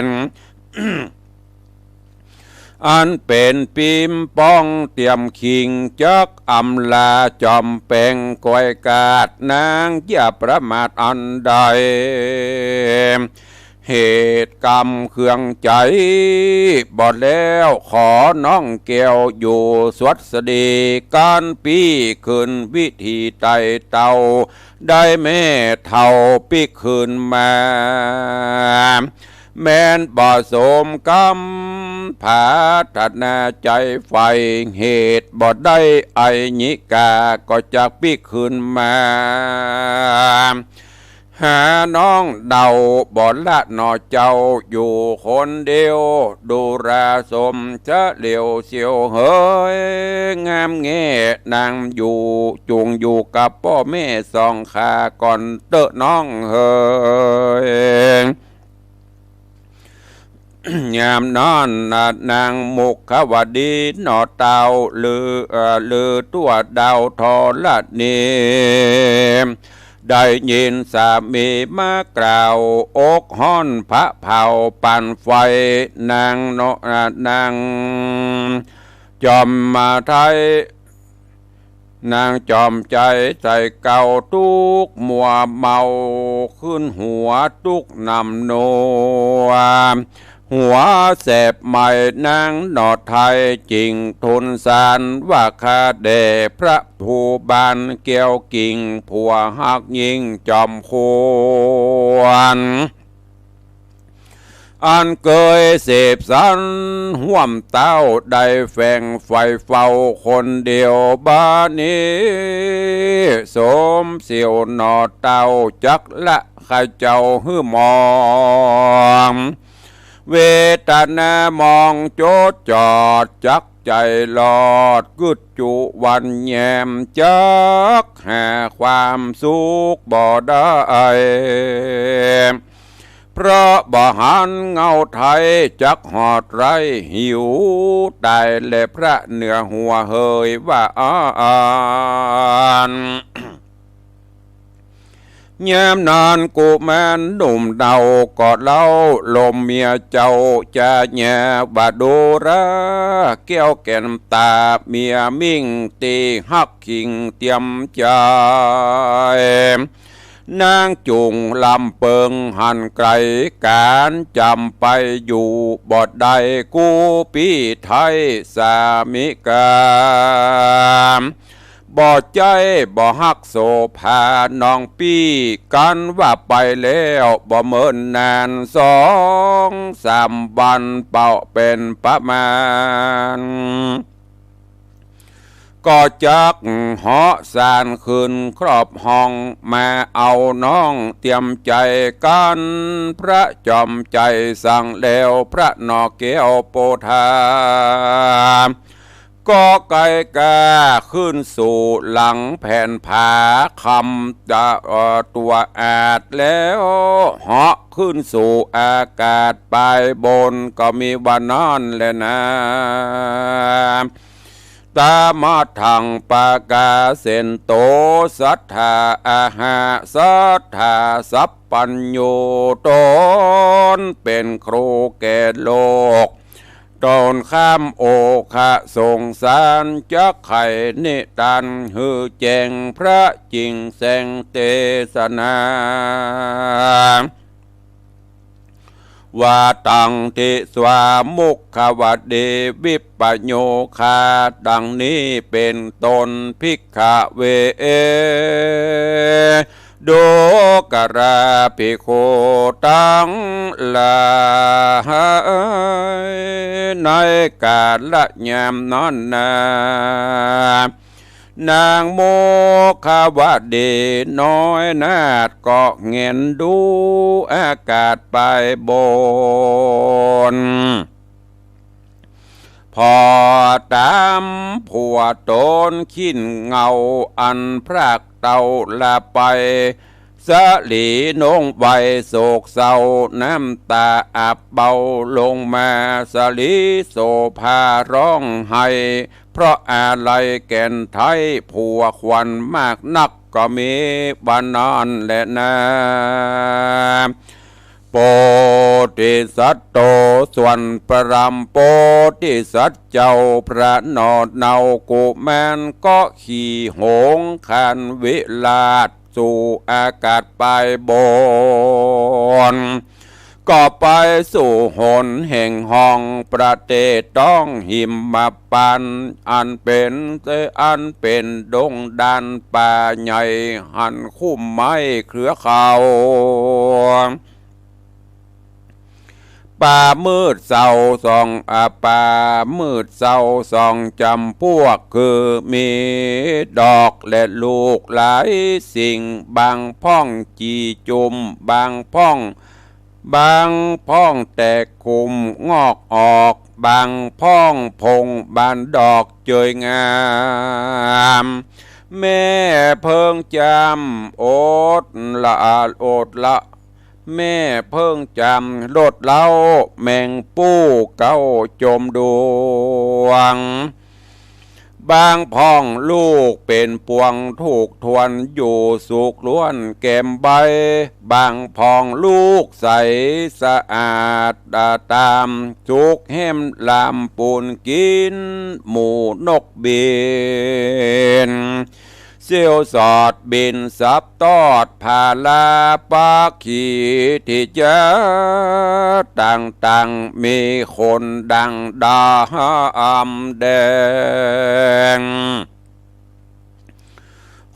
[SPEAKER 3] น อันเป็นปิมป้องเตรียมคิงจักอำลาจอมแปงก้อยกาดนางอย่าประมาทอันใดเหตุกรรมเครื่องใจบอดแล้วขอน้องแก้วอยู่สวัสดีการปีขึ้นวิธีไต่เต่าได้แม่เท่าปีขึ้นมาแม้นบ่สมกรรมผาถัดนาใจไฟเหตุบ่ได้ไอญิกาก็จากปีขึ้นมาหาน้องเดาบ่ละนอเจ้าอยู่คนเดียวดูราสมจะเหลียวเสียวเฮ้ยงามแง่นางอยู่จุงอยู่กับพ่อแม่สองขาก่อนเตอะน้องเฮ้ยยามนอนนางมุกขวดีนอเตาลือตัวดาวทอละนีได้ยินสามีมากล่าวอกห้อนพระเผาปั่นไฟนางจอมมาไทยนางจอมใจใส่เก่าทุกมัวเมาขึ้นหัวทุกนำโนหัวแสบใหม่นางนอไทยจริงทุนสารว่าคาเดพระภูบาลเกี่ยวกิ่งผัวหักยิงจอมควรอันเคยเสพสันห่วมเต้าได้แฝงไฟเฝ้าคนเดียวบ้านนี้สมเสียวนอเต้าจักละข้าเจ้าหื้อมองเวทนามองโจดจอดจักใจหลอดกึดจุวันแยมจักหาความสุขบ่ได้เพราะบ่หันเงาไทยจักหอดไรหิวได้และพระเหนือหัวเฮยว่า แย้มนานกูแม่นหนุ่มเดากอดเล่าลมเมียเจ้าจะแย่บาดูระแก้วแก่นตาเมียมิ่งตีฮักคิงเตรียมใจนางจุงลำเปิงหันไกลการจำไปอยู่บอดใดกูปีไทยสามิกาบ่ใจบ่ฮักโสภาน้องปี้กันว่าไปแล้วบ่เมินนาน2-3 วันเป่าเป็นประมาณก็จักเหาะสานขึ้นครอบห้องมาเอาน้องเตรียมใจกันพระจอมใจสั่งแล้วพระนอแก้วโปธาก็ไก่กาขึ้นสู่หลังแผ่นผาคำจะตัวอาจแล้วเหาะขึ้นสู่อากาศปลายบนก็มีวันนอนแลยนะตามาทางปากาเสนโตสัทธาอาหาสัทธาสัพปัญโยตนเป็นครูแก่โลกตนข้ามโอคะสงสารจักไข่นิตันหือแจงพระจริงแสงเตสนาว่าตังทิสวามุขวเดวิปโยคาดังนี้เป็นตนภิกขเวโดกราภิกขุตังลายในกาลยามนอนนานางโมคาวเดน้อยนาดก็เงียนดูอากาศไปบนพอตามผัวตนขิ้นเงาอันพรากเต่าละไปสลีนงใบโศกเศร้าน้ำตาอาบเบาลงมาสลีโสภาร้องไห้เพราะอะไรแก่นไทยผัวควันมากนักก็มีบานานและนาโปติสัตโตส่วนปรำโปติสัตเจ้าพระนอดเนากุแมนก็ขี่หงคันวิลาศสู่อากาศไปบนก็ไปสู่หนแห่งห้องประเทศต้องหิมมาปันอันเป็นดงดันป่าใหญ่หันคุ้มไม้เครือเขาป่ามืดเศร้าส่องป่ามืดเศร้าส่องจำพวกคือมีดอกและลูกหลายสิ่งบางพ่องจีจุมบางพ่องแตกคุมงอกออกบางพ่องพงบานดอกเจยงามแม่เพิ่งจำโอดละแม่เพิ่งจำลดเล้าแมงปู้เก้าจมดวงบางพ่องลูกเป็นปวงถูกทวนอยู่สุกล้วนแก้มใบบางพ่องลูกใสสะอาดตามจุกแห้มลำปูนกินหมูนกบินเสียวสอดบินสับตอดพาลาปาขีที่จะต่างมีคนดังดาแดง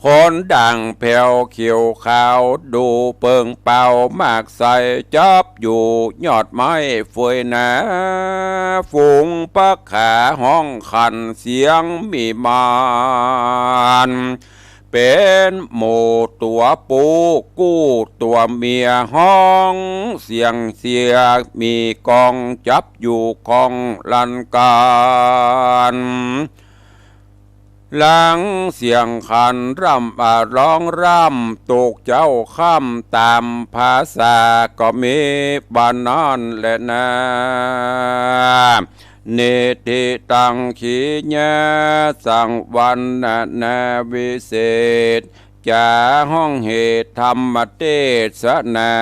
[SPEAKER 3] คนดังแผ่วเขียวขาวดูเปิงเป่ามากใสจับอยู่ยอดไม้เฟยหนาฝูงปะขาห้องขันเสียงมีมานเป็นหมูตัวปูกู้ตัวเมียห้องเสียงมีกองจับอยู่กองลันการหลังเสียงขันร้องร่ำตกเจ้าค่ำตามภาษาก็มีบานนอนและนาเนติตังขีญาสังวันนาวิเศษ จาห้องเหตุธรรมเทศนา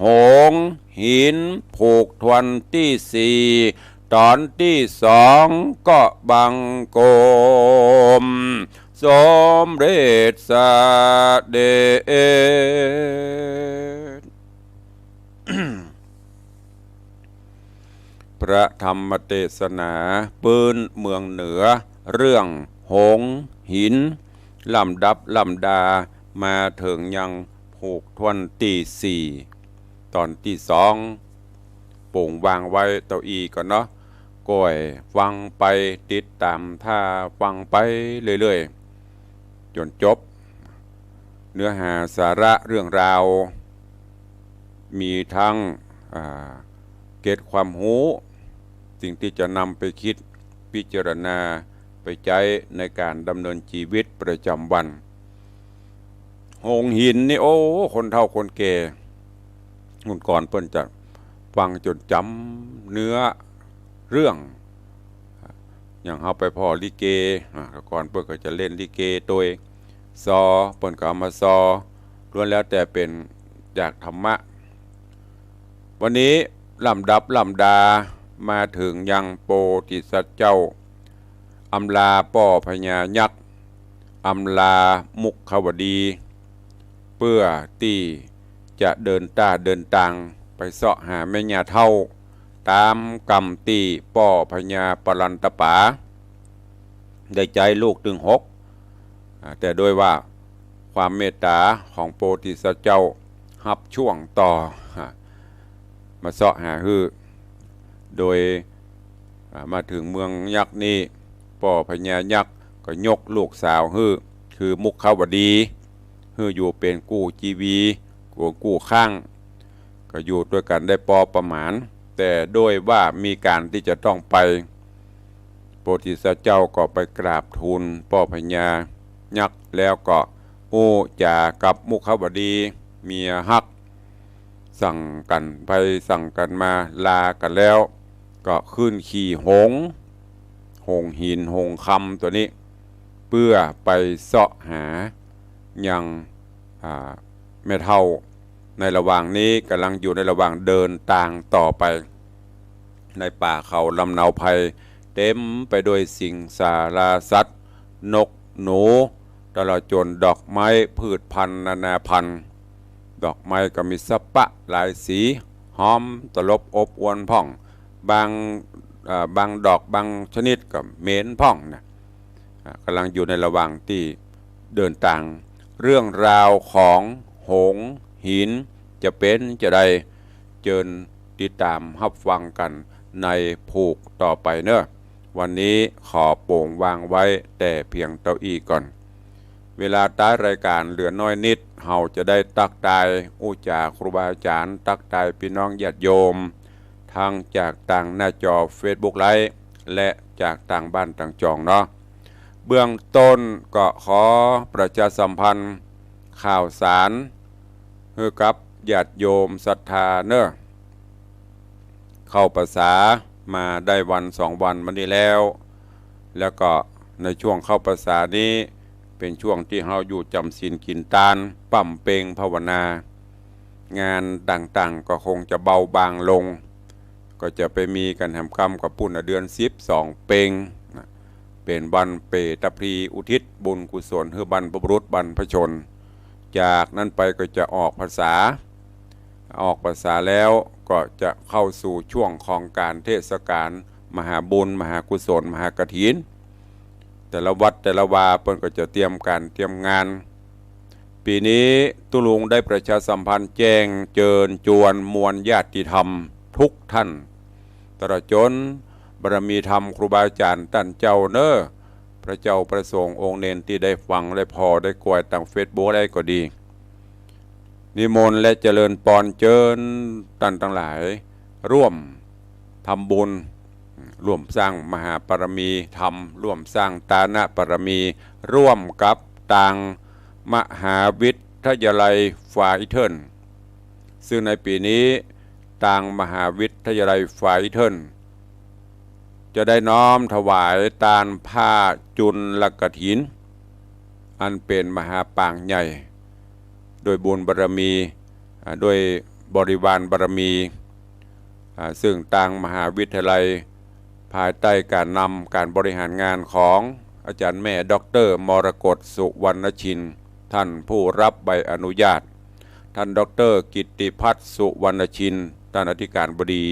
[SPEAKER 3] หงส์หินผูกทวนที่สี่ตอนที่สองก็บังโกมสมเด็จสเด็จ พระธรรมเทศนาปืนเมืองเหนือเรื่องหงส์หินลำดับลำดามาถึงยังผูกทวนที่สี่ตอนที่สองปุ่งวางไว้เต้าอี้ก่อนเนาะก้อยฟังไปติดตามท่าฟังไปเรื่อยๆจนจบเนื้อหาสาระเรื่องราวมีทั้งเกร็ดความรู้สิ่งที่จะนำไปคิดพิจารณาไปใช้ในการดำเนินชีวิตประจำวันหงหินนี่โอ้คนเฒ่าคนแก่หุ่นก่อนเพิ่นจะฟังจนจำเนื้อเรื่องอย่างเฮาไปพ่อลิเกก่อนเพิ่นก็จะเล่นลิเกโดยซอเพิ่นก็เอามาซอล้วนแล้วแต่เป็นจากธรรมะวันนี้ลำดับลำดามาถึงยังโพธิสัตว์เจ้าอำลาป่อพญายักษ์อำลามุขวดีเพื่อที่จะเดินต่างไปเสาะหาแม่ย่าเท่าตามกรรมตีป่อพญาปรันตป๋าได้ใจลูกถึง6แต่โดยว่าความเมตตาของโพธิสัตว์เจ้าหับช่วงต่อมาเสาะหาฮือโดยมาถึงเมืองยักษ์นี้ป่อพญายักษ์ก็ยกลูกสาวฮือคือมุขวดีฮืออยู่เป็นกู้จีวีกู้ข้างก็อยู่ด้วยกันได้พอประมาณแต่โดยว่ามีการที่จะต้องไปโพธิสัตว์เจ้าก็ไปกราบทูลป่อพญายักษ์แล้วก็โอ้จากับมุขวดีเมียฮักสั่งกันไปสั่งกันมาลากันแล้วก็ขึ้นขี่หงหินหงคำตัวนี้เพื่อไปเสาะหายังแม่เฒ่าในระหว่างนี้กำลังอยู่ในระหว่างเดินทางต่อไปในป่าเขาลำเนาภัยเต็มไปด้วยสิ่งสาราสัตว์นกหนูตลอดจนดอกไม้พืชพันธุ์นานาพันธุ์ดอกไม้ก็มีสัปปะหลายสีหอมตลบอบอวนพ่องบางดอกบางชนิดก็เหม็นพ่องนะกำลังอยู่ในระหว่างที่เดินทางเรื่องราวของหงส์หินจะเป็นจะได้เจิญติดตามรับฟังกันในผูกต่อไปเนอะวันนี้ขอโป่งวางไว้แต่เพียงเต้าอี้ก่อนเวลาท้ายรายการเหลือน้อยนิดเฮาจะได้ตักตายอุจาครูบาอาจารย์ตักตายพี่น้องญาติโยมทั้งจากต่างหน้าจอ Facebook ไลฟ์และจากต่างบ้านต่างจองเนาะเบื้องต้นก็ขอประชาสัมพันธ์ข่าวสารให้กับญาติโยมศรัทธาเนอะเข้าภาษามาได้วัน2 วันมานี้แล้วก็ในช่วงเข้าภาษานี้เป็นช่วงที่เราอยู่จำศีลกินทานปั่มเปงภาวนางานต่างๆก็คงจะเบาบางลงก็จะไปมีกันแหมคำกับปุ่นเดือน12เปงเป็นวันเปตพรีอุทิศบุญกุศลให้บรรพบุรุษบรรพชนจากนั้นไปก็จะออกภาษาแล้วก็จะเข้าสู่ช่วงของการเทศกาลมหาบุญมหากุศลมหากฐินแต่ละวัดแต่ละวาเพิ่นก็จะเตรียมงานปีนี้ตุลุงได้ประชาสัมพันธ์แจ้งเจิญจวนมวลญาติธรรมทุกท่านตลอดจนบารมีธรรมครูบาอาจารย์ท่านเจ้าเนอพระเจ้าประสงค์องค์เนนที่ได้ฟังได้พอได้กวยต่างเฟซบุ๊กได้ก็ดีนิมนต์และเจริญปอนเจิญท่านทั้งหลายร่วมทำบุญร่วมสร้างมหาปรมีธรรมร่วมสร้างตานะปรมีร่วมกับต่างมหาวิทยาลัยฝ่ายเทินซึ่งในปีนี้ต่างมหาวิทยาลัยฝ่ายเทินจะได้น้อมถวายทานผ้าจุลกฐิน อันเป็นมหาปางใหญ่โดยบุญบารมีโดยบริวารบารมีซึ่งต่างมหาวิทยาลัยภายใต้การนำการบริหารงานของอาจารย์แม่ดร.มรกตสุวรรณชินท่านผู้รับใบอนุญาตท่านดร.กิตติพัฒน์สุวรรณชินท่านอธิการบดี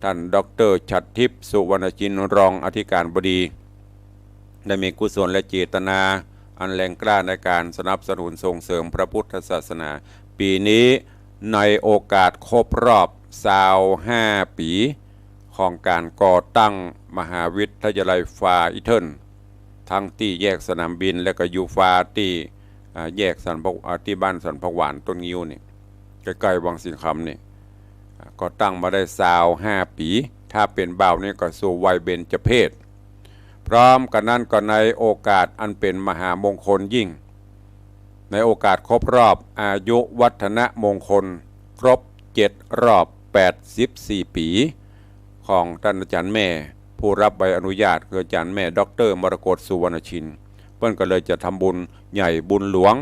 [SPEAKER 3] ท่านดร.ฉัตรทิพย์สุวรรณชินรองอธิการบดีได้มีกุศลและเจตนาอันแรงกล้าในการสนับสนุนส่งเสริมพระพุทธศาสนาปีนี้ในโอกาสครบรอบ25 ปีของการก่อตั้งมหาวิทยาลัยฟ้าอีเทิลทั้งที่แยกสนามบินและก็อยู่ฟ้าที่แยกสันพกที่บ้านสันพกหวานต้นงิ้วนี่ใกล้ๆวังสิงคำนี่ก็ตั้งมาได้25 ปีถ้าเป็นบ่าวนี่ก็สู่วัยเบญจเพสพร้อมกันนั้นก็ในโอกาสอันเป็นมหามงคลยิ่งในโอกาสครบรอบอายุวัฒนมงคลครบ7 รอบ84 ปีของท่านอาจารย์แม่ผู้รับใบอนุญาตคืออาจารย์แม่ดร.มรกตสุวรรณชินเพิ่นก็เลยจะทำบุญใหญ่บุญหลวง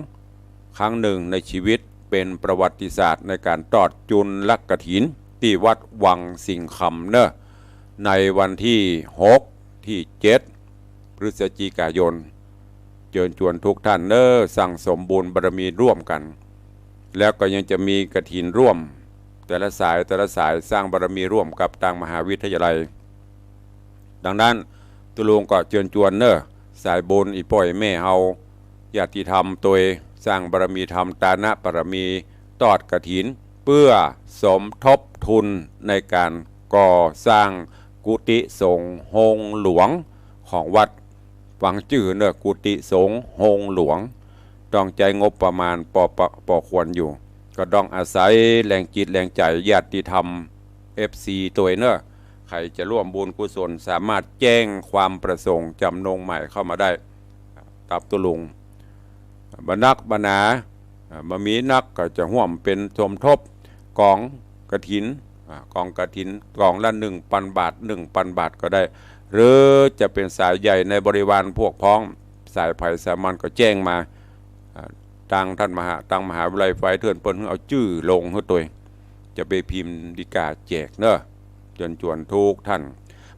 [SPEAKER 3] ครั้งหนึ่งในชีวิตเป็นประวัติศาสตร์ในการตอดจุลกฐินที่วัดวังสิงคำเนอะในวันที่6ที่7พฤศจิกายนเชิญชวนทุกท่านสั่งสมบุญบารมีร่วมกันแล้วก็ยังจะมีกฐินร่วมแต่ละสายสร้างบารมีร่วมกับทางมหาวิทยาลัยดังนั้นตุลุงก็เชิญชวนสายบุญอีป่อยแม่เฮาญาติธรรมตัวสร้างบารมีธรรมตานะบารมีตอดกฐินเพื่อสมทบทุนในการก่อสร้างกุฏิสงฆ์โฮงหลวงของวัดฟังชื่อกุฏิสงฆ์โฮงหลวงต้องใจงบประมาณพอควรอยู่ก็ต้องอาศัยแรงจิตแรงใจญาติธรรม FC ตัวใครจะร่วมบุญกุศลสามารถแจ้งความประสงค์จำนงใหม่เข้ามาได้ตับตุลุงบรรนักบรรณามามีนักก็จะห่วมเป็นสมทบกองกฐินกองกฐินกองละ 1,000 บาท 1,000 บาทก็ได้หรือจะเป็นสายใหญ่ในบริวารพวกพ้องสายไผ่สามัญก็แจ้งมาตั้งมหาวิทยาลัยไฟเถื่อนเปิ้นเอาชื่อลงให้ตัวจะไปพิมพ์ดีกาแจกเชิญชวนทุกท่าน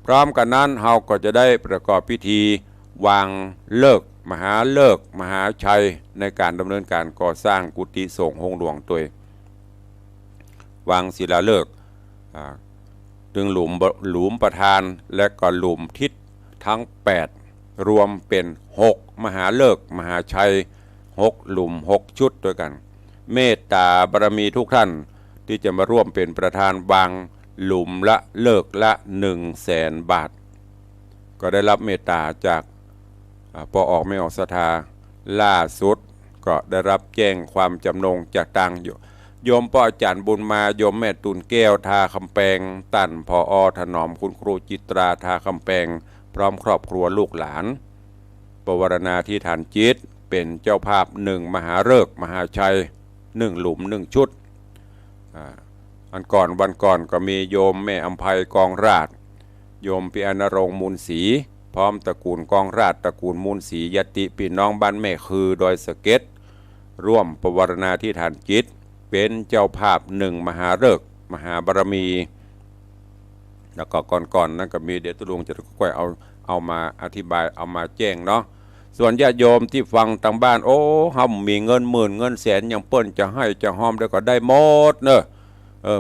[SPEAKER 3] พร้อมกันนั้นเฮาก็จะได้ประกอบพิธีวางเลิกมหาชัยในการดำเนินการก่อสร้างกุฏิสงฆ์โฮงหลวงตัววางศิลาฤกษ์ถึงหลุมประธานและก็หลุมทิศทั้ง8รวมเป็น6มหาฤกษ์มหาชัย6หลุม6ชุดด้วยกันเมตตาบารมีทุกท่านที่จะมาร่วมเป็นประธานวางหลุมละเลิกละ 100,000 บาทก็ได้รับเมตตาจากพอออกไม่ออกศรัทธาล่าสุดก็ได้รับแจ้งความจำนงจากต่างโยมพ่ออาจารย์บุญมาโยมแม่ตุนแก้วทาคำแปงตั้นพอถนอมคุณครูจิตราทาคำแปงพร้อมครอบครัวลูกหลานปวารณาที่ฐานจิตเป็นเจ้าภาพ1มหาฤกษ์มหาชัย1หลุม1ชุดวันก่อนก็มีโยมแม่อำไพกองราชโยมปิอนรงค์มูลศรีพร้อมตระกูลกองราชตระกูลมูลศรียติพี่น้องบ้านแม่คือดอยสะเก็ดร่วมปวารณาที่ฐานจิตเป็นเจ้าภาพ1มหาฤกษ์มหาบารมีแล้วก็ก่อนนั้นก็มีเดี๋ยวตุลุงจะค่อยเอามาอธิบายเอามาแจ้งเนาะส่วนญาติโยมที่ฟังทางบ้านโอ้เฮามีเงินหมื่นเงินแสนอย่างเปิ้นจะให้จะหอมแล้วก็ได้หมด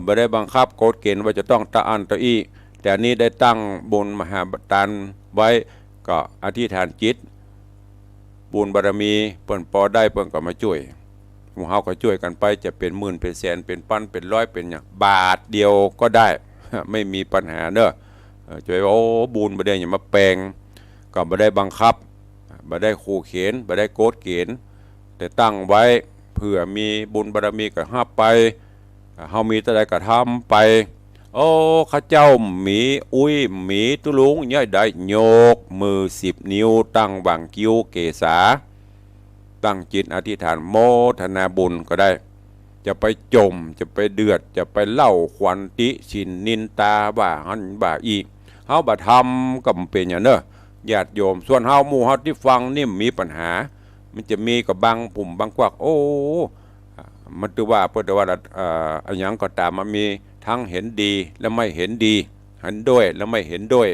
[SPEAKER 3] ไม่ได้บังคับกฎเกณฑ์ว่าจะต้องตะอันตะอี้แต่นี้ได้ตั้งบุญมหาทานไว้ก็อธิษฐานจิตบุญบารมีเปิ้นพอได้เปิ้นก็มาช่วยหมู่เฮาก็ช่วยกันไปจะเป็นหมื่นเป็นแสนเป็นพันเป็นร้อยเป็นอย่างบาทเดียวก็ได้ ไม่มีปัญหาช่วยโอ้บุญบ่ได้อย่ามาแปลงก็บ่ได้บังคับบ่ได้ขู่เข็นบ่ได้กฎเกณฑ์แต่ตั้งไว้เพื่อมีบุญบารมีก็รับไปเฮามีแต่ใดก็ทำไปโอ้ข้าเจ้าหมีหมีตุลุงย่อยได้โยกมือ10 นิ้วตั้งวางคิ้วเกษาตั้งจิตอธิษฐานโมทนาบุญก็ได้จะไปจมจะไปเดือดจะไปเล่าขวัญติชินนินตาบ่าหันบ่าอีเฮาบ่ทำก็เป็นอย่างญาติโยมส่วนเฮาหมู่เฮาที่ฟังนี่มีปัญหา มันจะมีกับบางปุ่มบางกวักโอ้มันถือว่าเพื่อว่าอันยังก็ตามมันมีทั้งเห็นดีและไม่เห็นดีเห็นด้วยและไม่เห็นด้วย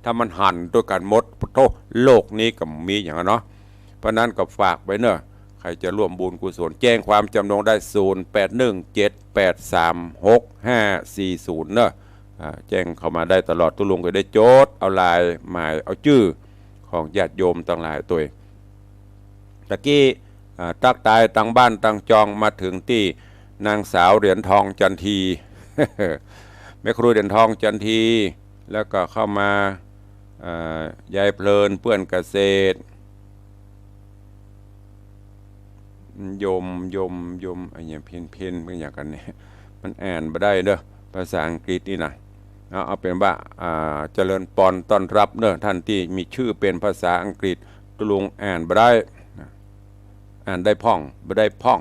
[SPEAKER 3] ถ้ามันหันด้วยกันหมดโทษโลกนี้ก็มีอย่างนั้นเนาะเพราะนั้นก็ฝากไว้เนอะใครจะร่วมบุญกุศลแจ้งความจำนงได้0817836540เนอะแจ้งเข้ามาได้ตลอดทุลุงก็ได้โจทย์เอาลายหมายเอาชื่อของญาติโยมต่างหลายตัวตะกี้ตักตายตั้งบ้านตั้งจองมาถึงที่นางสาวเหรียญทองจันที แม่ครูเหรียญทองจันทีแล้วก็เข้ามายายเพลินเพื่อนเกษตรโยมอะไรอย่างเพี้ยนเป็นอย่างกันเนี่ยมันอ่านไม่ได้เด้อภาษาอังกฤษนี่นะเอาเป็นว่าเจริญปอนต้อนรับเนอะท่านที่มีชื่อเป็นภาษาอังกฤษตุลุงอ่านไม่ได้อ่านได้พ่องไม่ได้พ่อง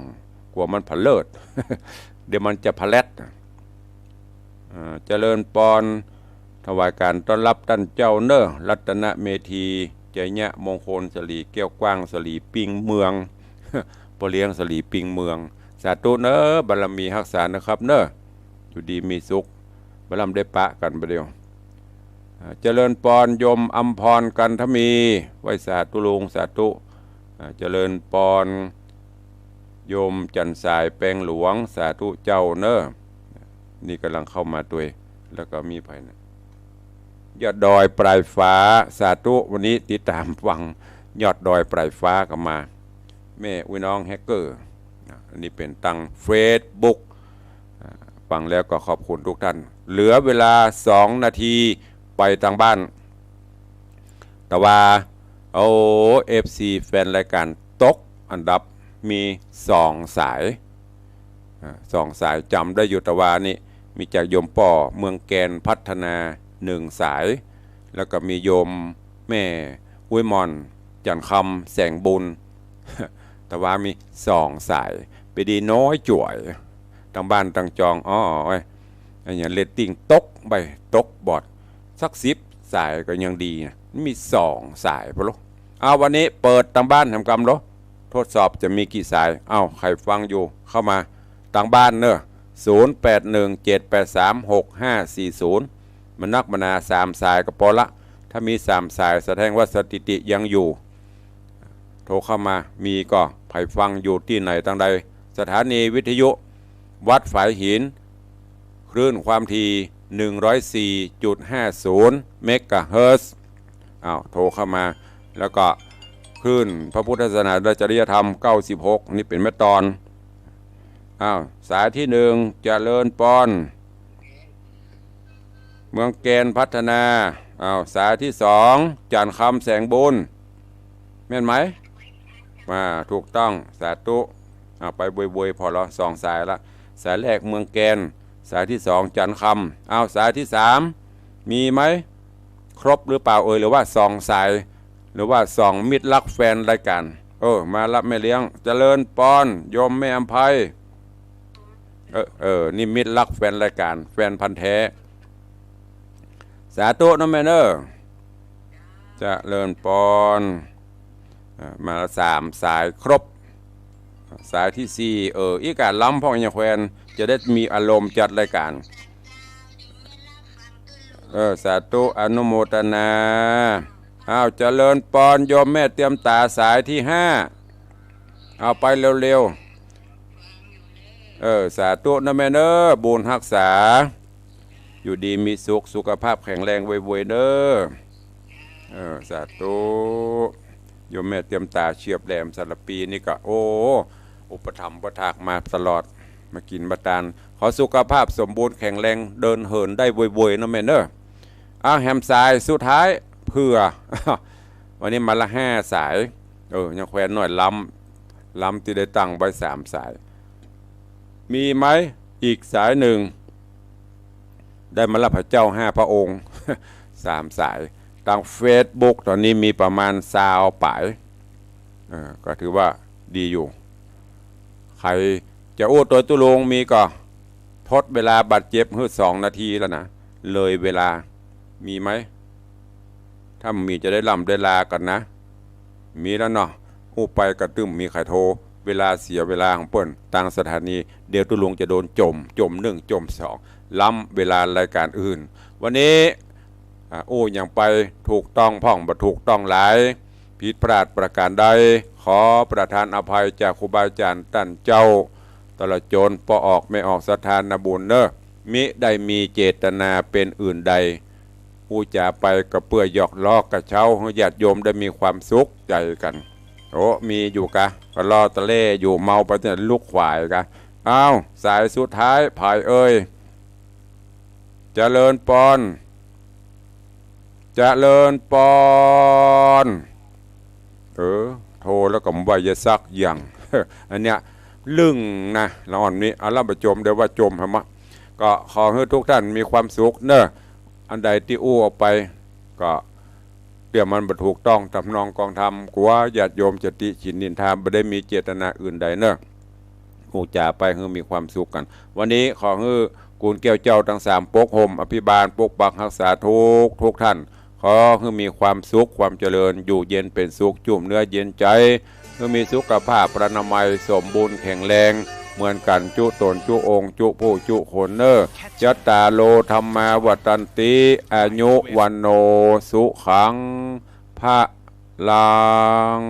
[SPEAKER 3] กลัวมันผเลิศ เดี๋ยวมันจะผลัดเจริญปอนถวายการต้อนรับท่านเจ้าเนอะรัตนเมธีใจเนี้ยมงคลสลีแก้วกว้างสลีปิงเมือง ปเลี้ยงสลีปิงเมืองสาธุเนอะบารมีรักษานะครับเนอะอยู่ดีมีสุขบารมีได้ปะกันประเดี๋ยวเจริญปอนยมอัมพรกันทมีไว้สาธุลุงสาธุเจริญปอนโยมจันสายแปลงหลวงสาธุเจ้าเนอะนี่กำลังเข้ามาตัวแล้วก็มีภายในยอดดอยปลายฟ้าสาธุวันนี้ติดตามฟังยอดดอยปลายฟ้ากันมาแม่อุ้ยน้องแฮกเกอร์อันนี้เป็นตังเฟซบุ๊กฟังแล้วก็ขอบคุณทุกท่านเหลือเวลา2 นาทีไปทางบ้านแต่ว่าFC แฟนรายการตกอันดับมี2 สาย2 สายจำได้อยู่แต่ว่านี่มีจากโยมป่อเมืองแกนพัฒนา1 สายแล้วก็มีโยมแม่อุ้ยมอนจันคำแสงบุญ แต่ว่ามี2 สายไปดีน้อยจ่วยทางบ้านทางจองอันอย่างเรตติ้งตกไปตกบอดสัก10 สายก็ยังดีนะมี2 สายพอลูกเอาวันนี้เปิดทางบ้านทำกรรมเหรอทดสอบจะมีกี่สายใครฟังอยู่เข้ามาทางบ้านเนอะ0817836540มันนักมนา3 สายก็พอละถ้ามี3 สายแสดงว่าสถิติยังอยู่โทรเข้ามามีก็ใครฟังอยู่ที่ไหนทางใดสถานีวิทยุวัดฝายหินคลื่นความถี่ 104.50 เมกะเฮิรตซ์โทรเข้ามาแล้วก็คลื่นพระพุทธศาสนาและจริยธรรม96นี่เป็นแม่ตอนสายที่1เจริญปอนเมืองแกนพัฒนาสายที่2จันคำแสงบุญแม่นไหมมาถูกต้องสาธุไปบวยๆพอละ2 สายละสายแรกเมืองแกนสายที่2จันคำสายที่3มีไหมครบหรือเปล่าหรือว่า2 สายหรือว่า2 มิตรรักแฟนรายการมารับแม่เลี้ยงเจริญปอนโยมแม่อภัยนี่มิตรรักแฟนรายการแฟนพันธุ์แท้สาธุน้องแม่เนอเจริญปอนมา3 สายครบสายที่4อีกการล้ำพ่ออย่างแควนจะได้มีอารมณ์จัดรายการสาธุอนุโมทนาเจริญปอนโยมแม่เตรียมตาสายที่5ไปเร็วๆสาธุนะแม่เนอบุญรักษาอยู่ดีมีสุขภาพแข็งแรงไวๆเด้อสาธุโยมแม่เตรียมตาเฉียบแหลมสารปีนี่ก็อุปถัมภ์ประทากมาตลอดมากินมาทานขอสุขภาพสมบูรณ์แข็งแรงเดินเหินได้บวยๆนะแม่เนอแฮมสายสุดท้ายเพื่อ วันนี้มาละ5 สายยังแควนหน่อยล้ำที่ได้ตั้งไว้3 สายมีไหมอีกสายหนึ่งได้มาละพระเจ้า5 พระองค์ 3 สายทางเฟซบุ๊กตอนนี้มีประมาณ20 ป่ายก็ถือว่าดีอยู่ใครจะตัวตุลงมีก็ทดเวลาบัตรเจ็บ2 นาทีแล้วนะเลยเวลามีไหมถ้ามีจะได้ลำได้ลากันนะมีแล้วเนาะ หู้ไปกระตึมมีไข่โทรเวลาเสียเวลาของเปิ้นต่างสถานีเดี๋ยวตุลุงจะโดนจม1จม2ล้ำเวลารายการอื่นวันนี้อย่างไปถูกต้องพ่องบ่ถูกต้องหลายผิดพลาดประการใดขอประทานอภัยจากครูบาอาจารย์ท่านเจ้าตลอดจนปอออกไม่ออกสถานบุญเนอะมิได้มีเจตนาเป็นอื่นใดผู้จะไปกระเปื่อยหยอกล้อกระเช้าให้ญาติโยมได้มีความสุขใจกันโอ้มีอยู่กะก็รอตะเล่อยู่เมาไปแต่ลูกขวายกะอ้าวสายสุดท้ายภายเอ้ยเจริญปอนเจริญปอนโทรแล้วก็บ่อยซักอย่าง อันเนี้ยลึ่งนะละอ่อนนี้เอาล่ะประจมเดี๋ยวว่าจมฮะมะก็ขอให้ทุกท่านมีความสุขเนอะอันใดที่อู้ออกไปก็เดี๋ยวมันบ่ถูกต้องทำนองกองธรรมกลัวญาติโยมจะติฉินนินทาบ่ได้มีเจตนาอื่นใดเนอะผู้จ่าไปให้มีความสุขกันวันนี้ขอให้กูลแก้วเจ้าทั้ง3ปกห่มอภิบาลปกปักรักษาทุกท่านขอให้มีความสุขความเจริญอยู่เย็นเป็นสุขจุ่มเนื้อเย็นใจให้มีสุขภาพพระนามัยสมบูรณ์แข็งแรงเหมือนกันจุตนจุองค์จุผู้จุคนเนอจัตตาโลธรรมาวัตันติอายุวันโนสุขังพระลัง